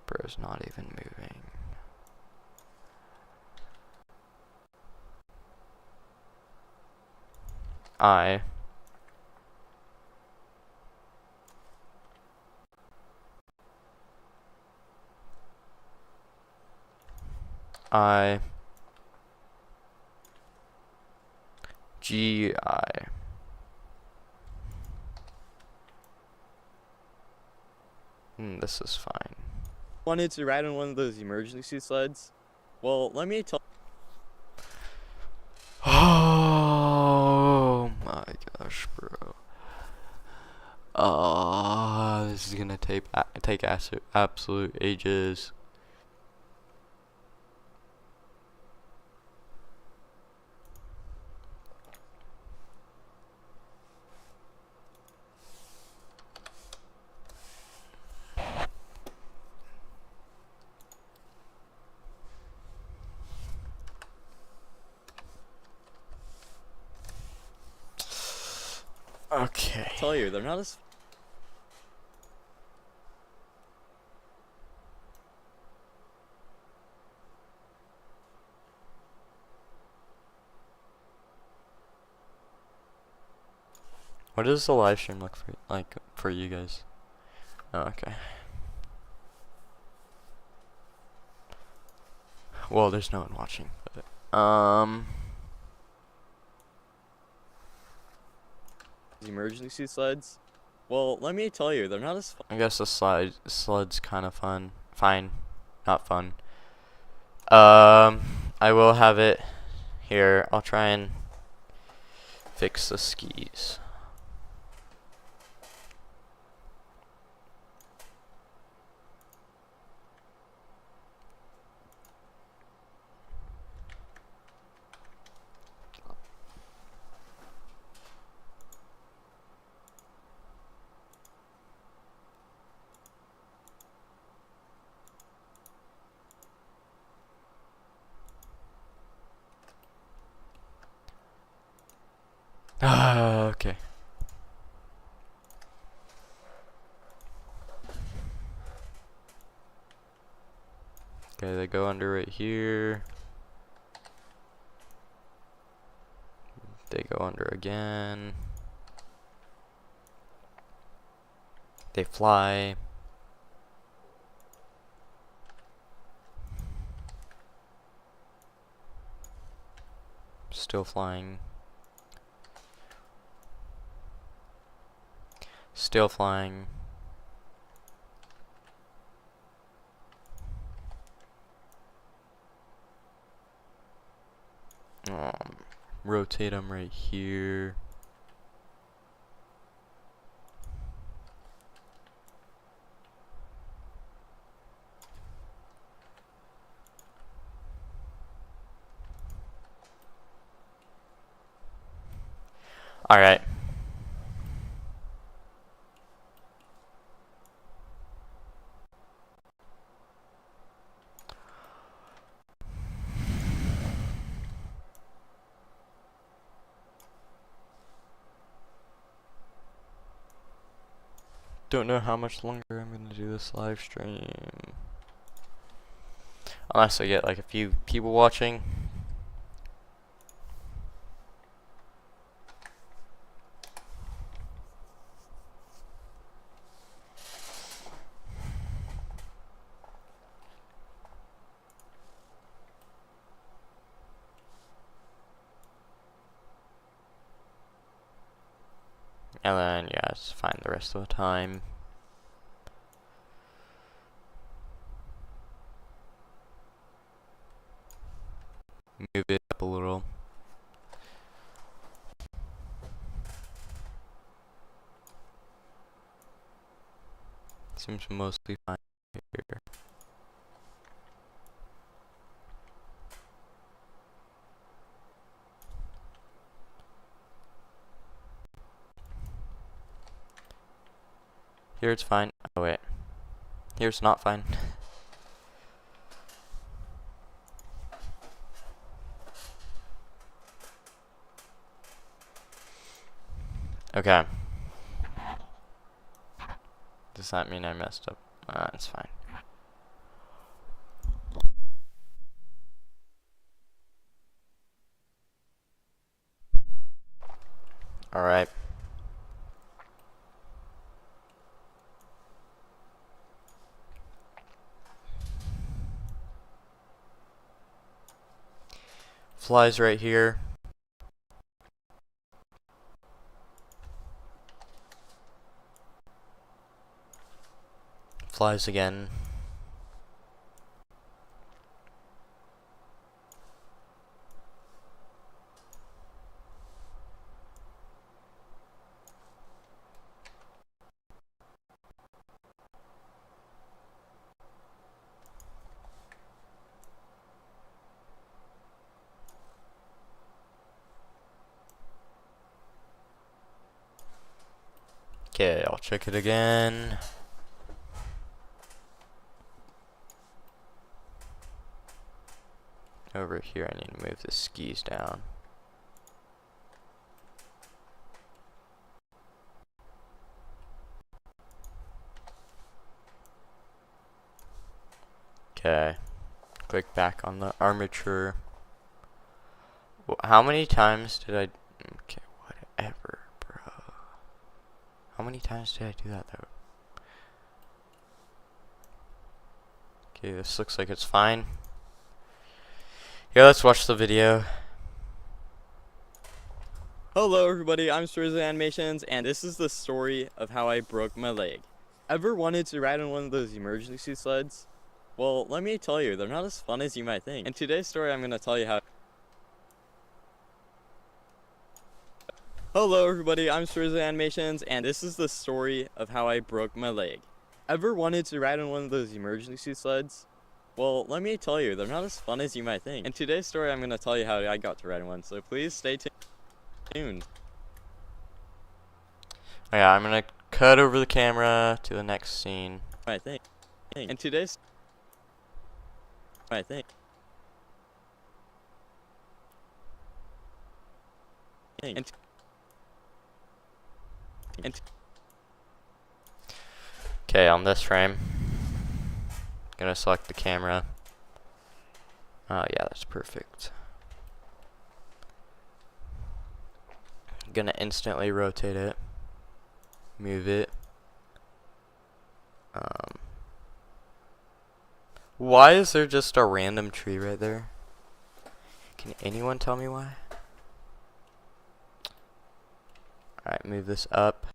Bro's not even moving. I G I. This is fine. Wanted to ride on one of those emergency sleds? Well, let me tell. Oh my gosh, bro. This is gonna take absolute ages. Okay. Tell you, they're not as. What does the live stream look like for you guys? Oh, okay. Well, there's no one watching, but Emergency sleds? Well, let me tell you, they're not as fun. I guess the sled's kind of fun. Fine, not fun. I will have it here. I'll try and fix the skis. Okay. Okay, they go under right here. They go under again. They fly. Still flying. Still flying. Rotate them right here. All right. don't know how much longer I'm gonna do this live stream. Unless I get like a few people watching. And then, yeah, it's fine the rest of the time. Move it up a little. Seems mostly fine here. Here it's fine. Oh wait. Here it's not fine. Okay. Does that mean I messed up? It's fine. Alright. Flies right here. Flies again. Okay, I'll check it again. Over here, I need to move the skis down. Okay. Click back on the armature. How many times did I... Okay, whatever, bro. How many times did I do that, though? Okay, this looks like it's fine. Yeah, let's watch the video. Hello everybody, I'm Stories of Animations, and this is the story of how I broke my leg. Ever wanted to ride on one of those emergency sleds? Well, let me tell you, they're not as fun as you might think. In today's story, I'm going to tell you how... Hello everybody, I'm Stories of Animations, and this is the story of how I broke my leg. Ever wanted to ride on one of those emergency sleds? Well, let me tell you, they're not as fun as you might think. In today's story, I'm going to tell you how I got to ride one, so please stay tuned. Yeah, I'm gonna cut over the camera to the next scene. I think. In today's... I think. Okay, on this frame, gonna select the camera. Oh yeah, that's perfect. Gonna instantly rotate it, move it. Why is there just a random tree right there? Can anyone tell me why? Alright, move this up,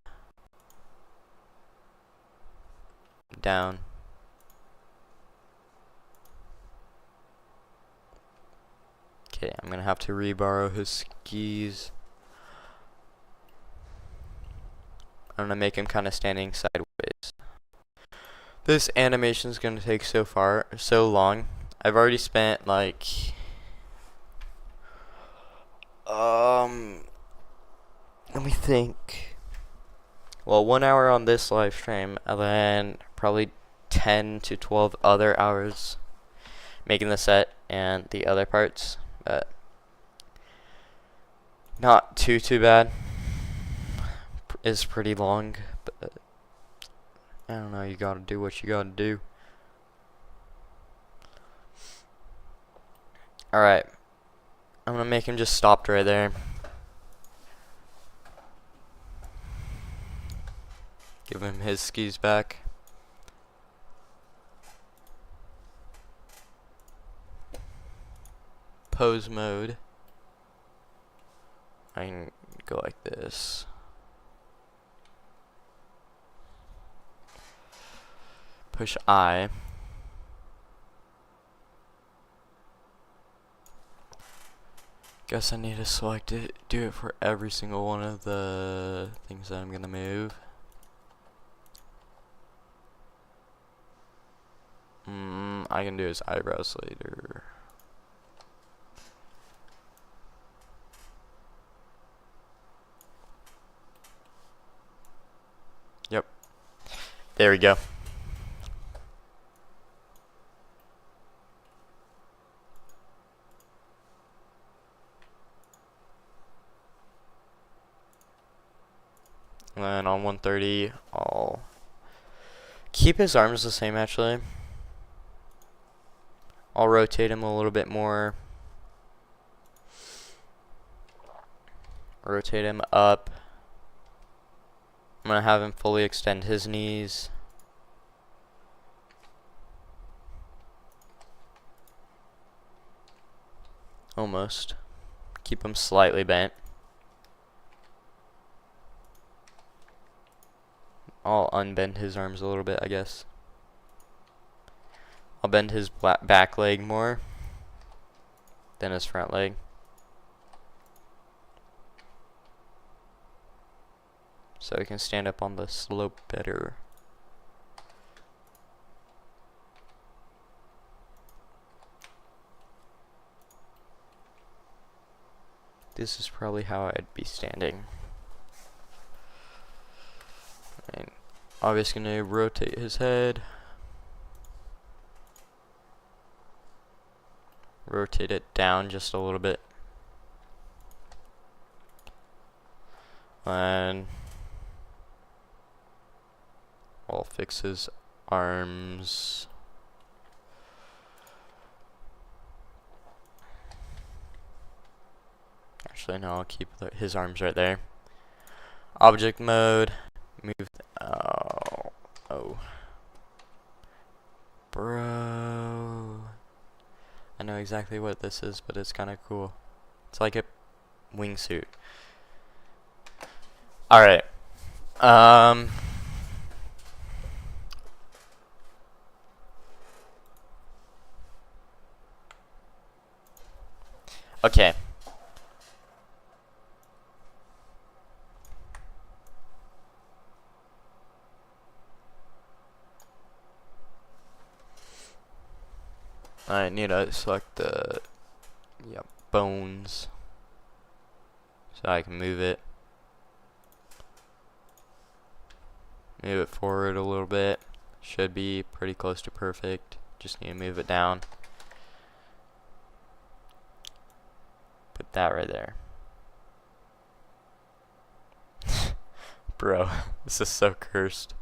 down. Okay, I'm gonna have to re-borrow his skis. I'm gonna make him kind of standing sideways. This animation is gonna take so long. I've already spent like let me think. Well, 1 hour on this live stream, and then probably 10 to 12 other hours making the set and the other parts, but not too bad. Is pretty long, but I don't know, you gotta do what you gotta do. Alright. I'm gonna make him just stopped right there. Give him his skis back. Pose mode. I can go like this. Push I. Guess I need to select it, do it for every single one of the things that I'm gonna move. I can do his eyebrows later. Yep. There we go. And then on 130, I'll keep his arms the same actually. I'll rotate him a little bit more. Rotate him up. I'm going to have him fully extend his knees. Almost. Keep him slightly bent. I'll unbend his arms a little bit, I guess. I'll bend his back leg more than his front leg. So he can stand up on the slope better. This is probably how I'd be standing. And obviously gonna rotate his head. Rotate it down just a little bit. And I'll fix his arms. Actually, no, I'll keep his arms right there. Object mode. Move. Oh. Bro. I know exactly what this is, but it's kind of cool. It's like a wingsuit. Alright. Okay. I need to select the bones so I can move it. Move it forward a little bit. Should be pretty close to perfect. Just need to move it down. Put that right there. Bro, this is so cursed.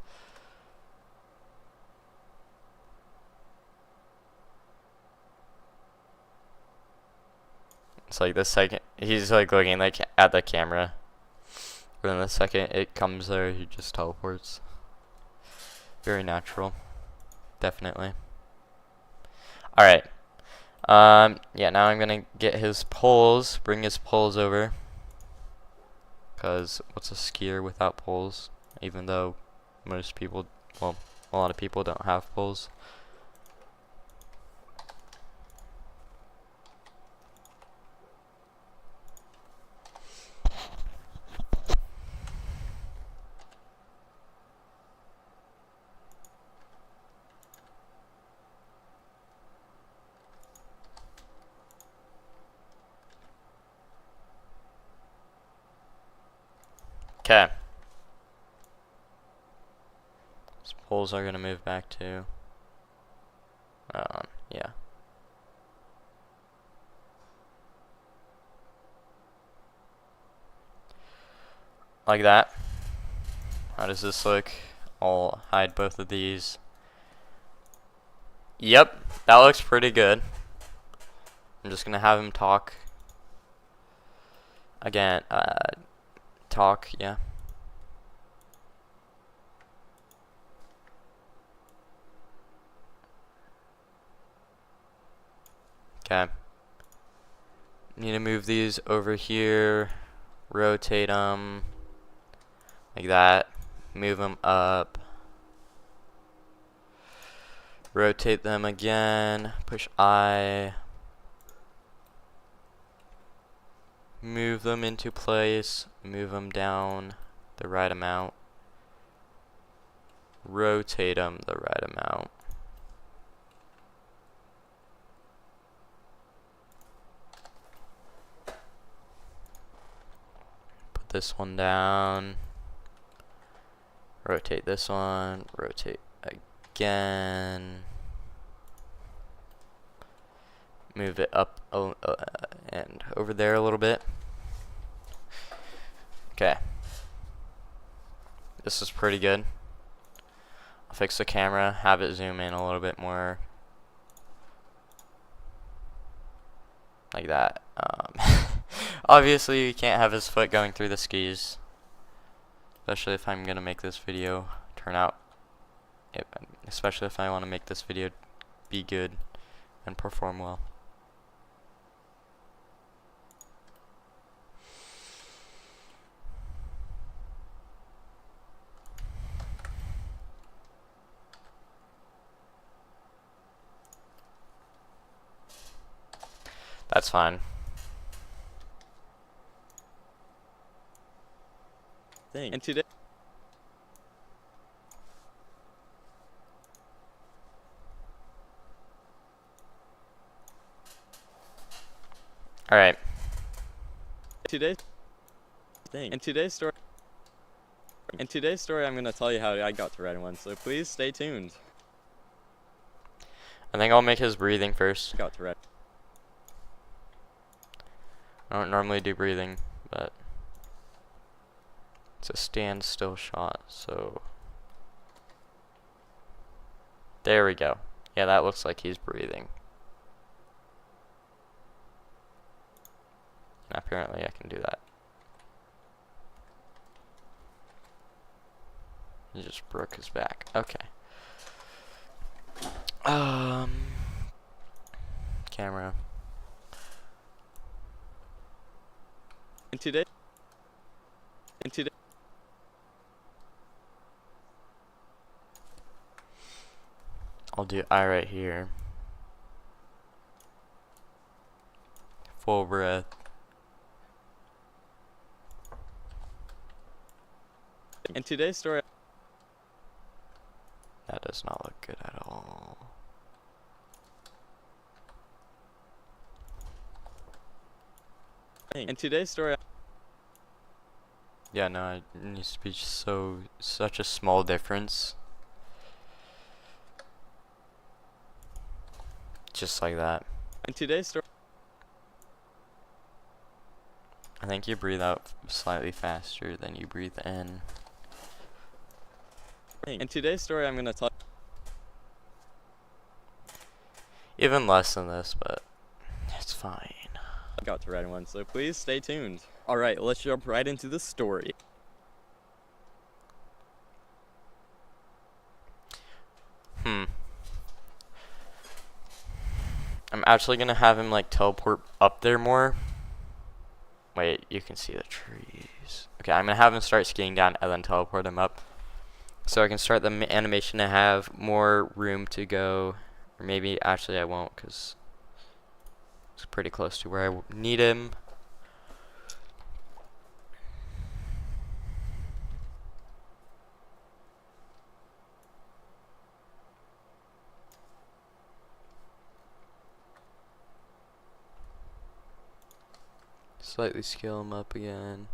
It's like the second he's like looking like at the camera, and then the second it comes there, he just teleports. Very natural, definitely. All right. Yeah. Now I'm gonna get his poles. Bring his poles over. Cause what's a skier without poles? Even though most people, well, a lot of people don't have poles. Okay. These poles are gonna move back to. Yeah. Like that. How does this look? I'll hide both of these. Yep, that looks pretty good. I'm just gonna have him talk again. Talk, yeah. Okay. Need to move these over here. Rotate them like that. Move them up. Rotate them again. Push I. Move them into place. Move them down the right amount. Rotate them the right amount. Put this one down. Rotate this one. Rotate again. Move it up and over there a little bit. Okay. This is pretty good. I'll fix the camera, have it zoom in a little bit more. Like that. Obviously, you can't have his foot going through the skis. Especially if I'm going to make this video turn out. Especially if I want to make this video be good and perform well. That's fine. And today. Alright. Today's thing. And today's story. I'm gonna tell you how I got to writing one. So please stay tuned. I think I'll make his breathing first. Got to write. I don't normally do breathing, but it's a standstill shot, so there we go. Yeah, that looks like he's breathing. And apparently I can do that. He just broke his back. Okay. Camera. And today. I'll do I right here. Full breath. And today's story. That does not look good at all. And today's story. Yeah, no, it needs to be such a small difference. Just like that. And today's story. I think you breathe out slightly faster than you breathe in. And today's story I'm gonna tell. Even less than this, but it's fine. I got to writing one, so please stay tuned. Alright, let's jump right into the story. I'm actually gonna have him like teleport up there more. Wait, you can see the trees. Okay, I'm gonna have him start skiing down and then teleport him up. So I can start the animation to have more room to go. Or maybe, actually I won't, because it's pretty close to where I need him. Slightly scale him up again.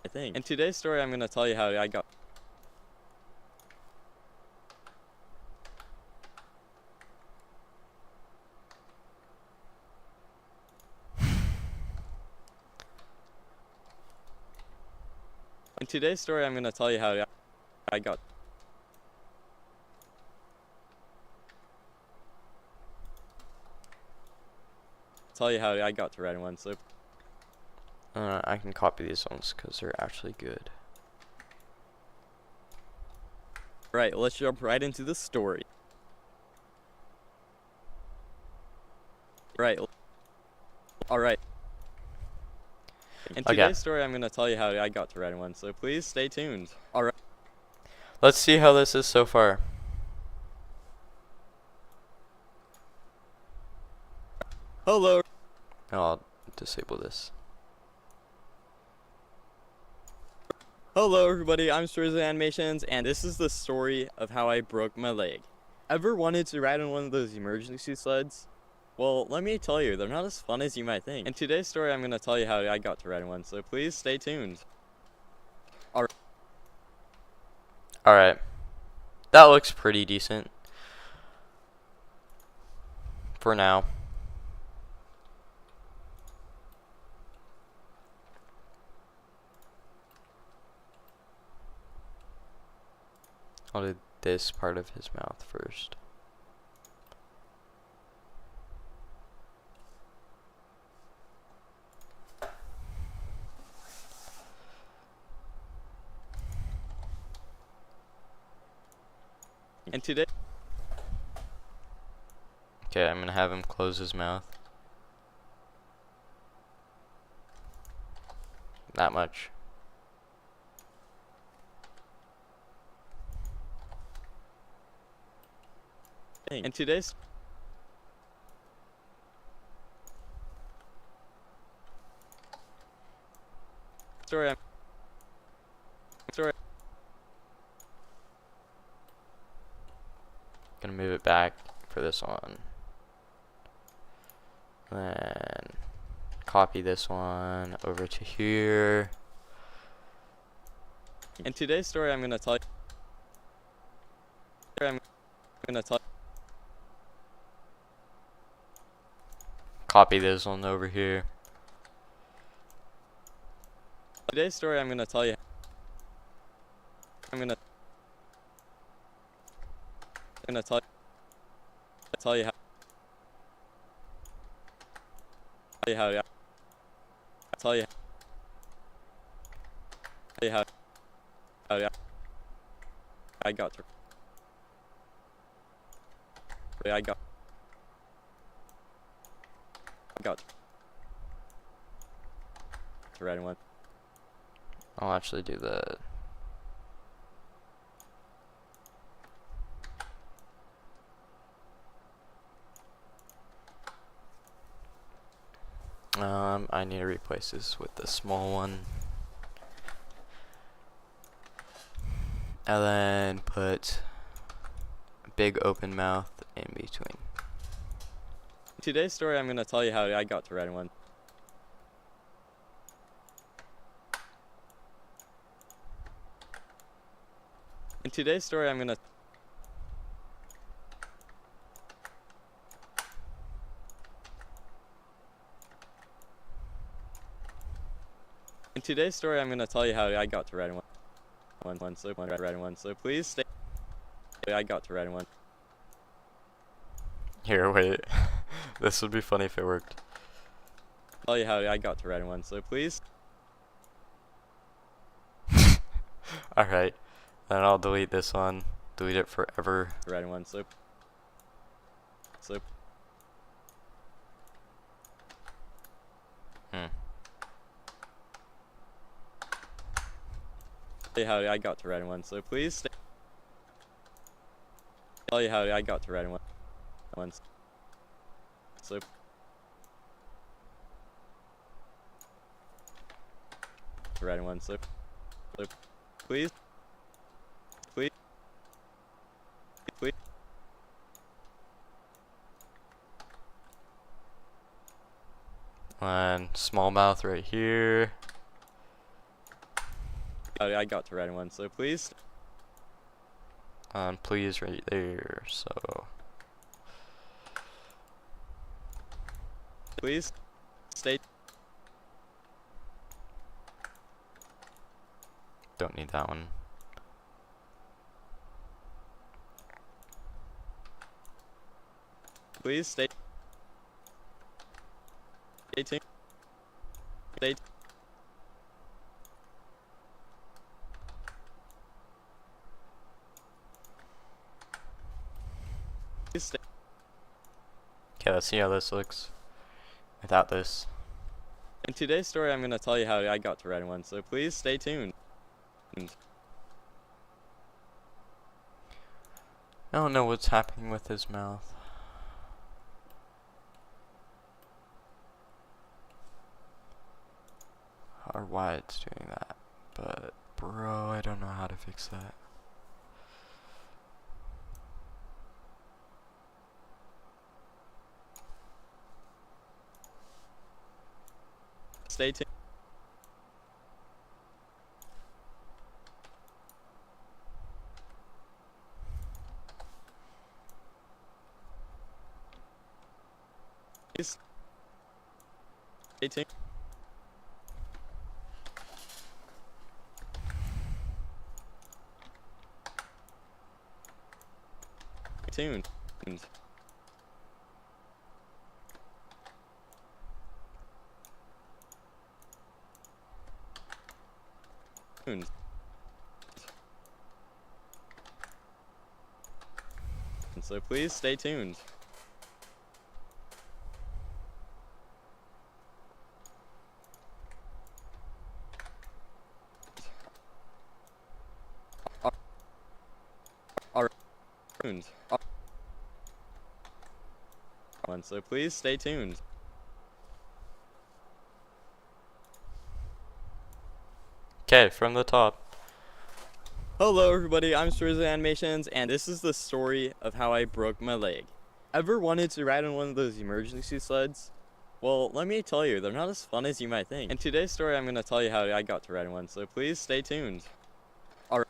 I think. In today's story I'm gonna tell you how I got. In today's story I'm gonna tell you how I got. tell you how I got to writing one. So I can copy these ones because they're actually good. right, let's jump right into the story. Right. All right. In Okay. today's story, I'm going to tell you how I got to writing one. So please stay tuned. All right. Let's see how this is so far. Hello. I'll disable this. Hello, everybody. I'm Stories of Animations, and this is the story of how I broke my leg. Ever wanted to ride on one of those emergency sleds? Well, let me tell you, they're not as fun as you might think. In today's story, I'm going to tell you how I got to riding one. So please stay tuned. Alright. That looks pretty decent. For now. I'll do this part of his mouth first. And today, Okay, I'm gonna have him close his mouth. That much. and today's story, Gonna move it back for this one. Then copy this one over to here. in today's story, I'm going to tell you. Copy this one over here. Today's story, I'm going to tell you. I'm going to tell you how. Tell you how. Tell you how. I got to. I got to writing one. I'll actually do the I need to replace this with the small one. And then put a big open mouth in between. Today's story, I'm going to tell you how I got to writing one. In today's story, I'm going to tell you how I got to writing one. So please stay. I got to writing one. Here, wait. This would be funny if it worked. Tell you how I got to writing one. So please. Alright. Then I'll delete this one. Delete it forever. Writing one. So. Tell you how I got to writing one. So please stay. Tell you how I got to writing one. So. Writing one. So please. And small mouth right here. I got to writing one. So please. Please right there. So Please stay. don't need that one. Please stay. Stay tuned. Stay stay. Okay, let's see how this looks without this. In today's story, I'm going to tell you how I got to writing one, so please stay tuned. I don't know what's happening with his mouth. Or why it's doing that. But, bro, I don't know how to fix that. Stay tuned. Please stay tuned. Tuned. Tuned. So please stay tuned. Alright. Tuned. So please stay tuned. Okay, from the top. Hello everybody, I'm Stories of Animations, and this is the story of how I broke my leg. Ever wanted to ride on one of those emergency sleds? Well, let me tell you, they're not as fun as you might think. In today's story, I'm going to tell you how I got to ride one, so please stay tuned. Alright.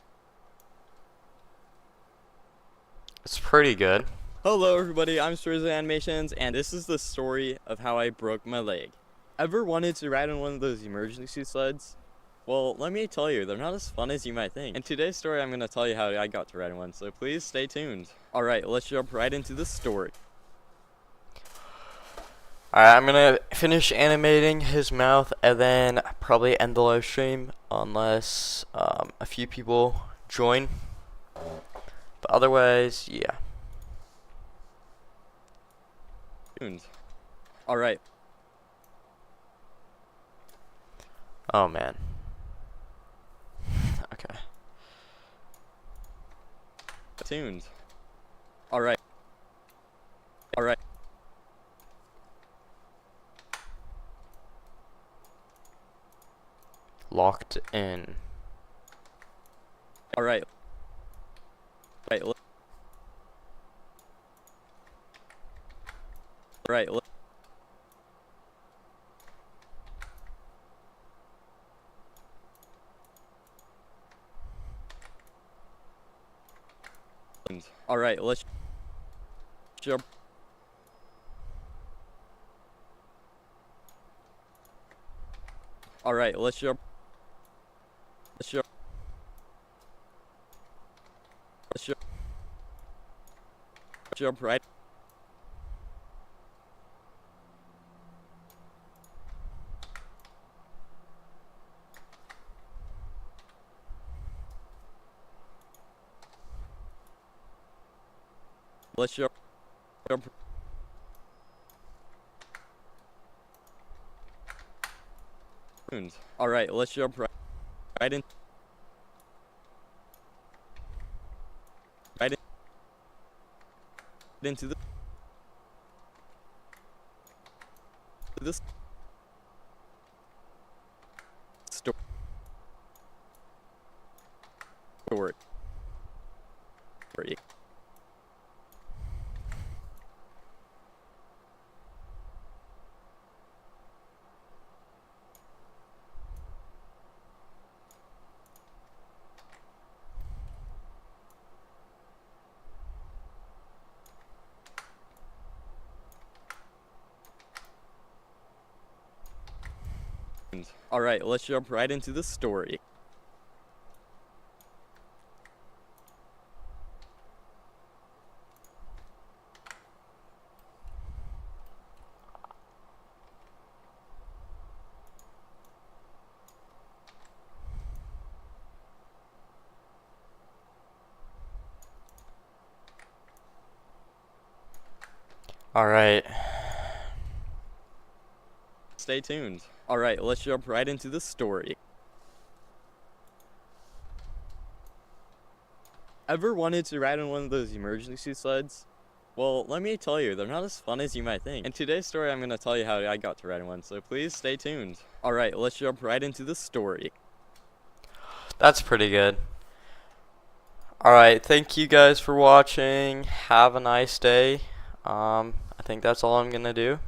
It's pretty good. Hello everybody, I'm Stories of Animations, and this is the story of how I broke my leg. Ever wanted to ride on one of those emergency sleds? Well, let me tell you, they're not as fun as you might think. In today's story, I'm going to tell you how I got to ride one, so please stay tuned. Alright, let's jump right into the story. Alright, I'm gonna finish animating his mouth and then probably end the live stream unless a few people join. But otherwise, yeah. Tuned. Alright. Oh man. Okay. Tuned. Alright. Alright. Locked in. Alright. Right. Right. Alright, let's jump. Alright, let's jump. Let's jump. Let's jump. Jump right. Let's jump. Jump. Alright, let's jump right in. Right into this story. Alright, let's jump right into the story. Alright. Stay tuned. Alright, let's jump right into the story. Ever wanted to ride on one of those emergency sleds? Well, let me tell you, they're not as fun as you might think. In today's story, I'm going to tell you how I got to ride one, so please stay tuned. Alright, let's jump right into the story. That's pretty good. Alright, thank you guys for watching. Have a nice day. I think that's all I'm gonna do.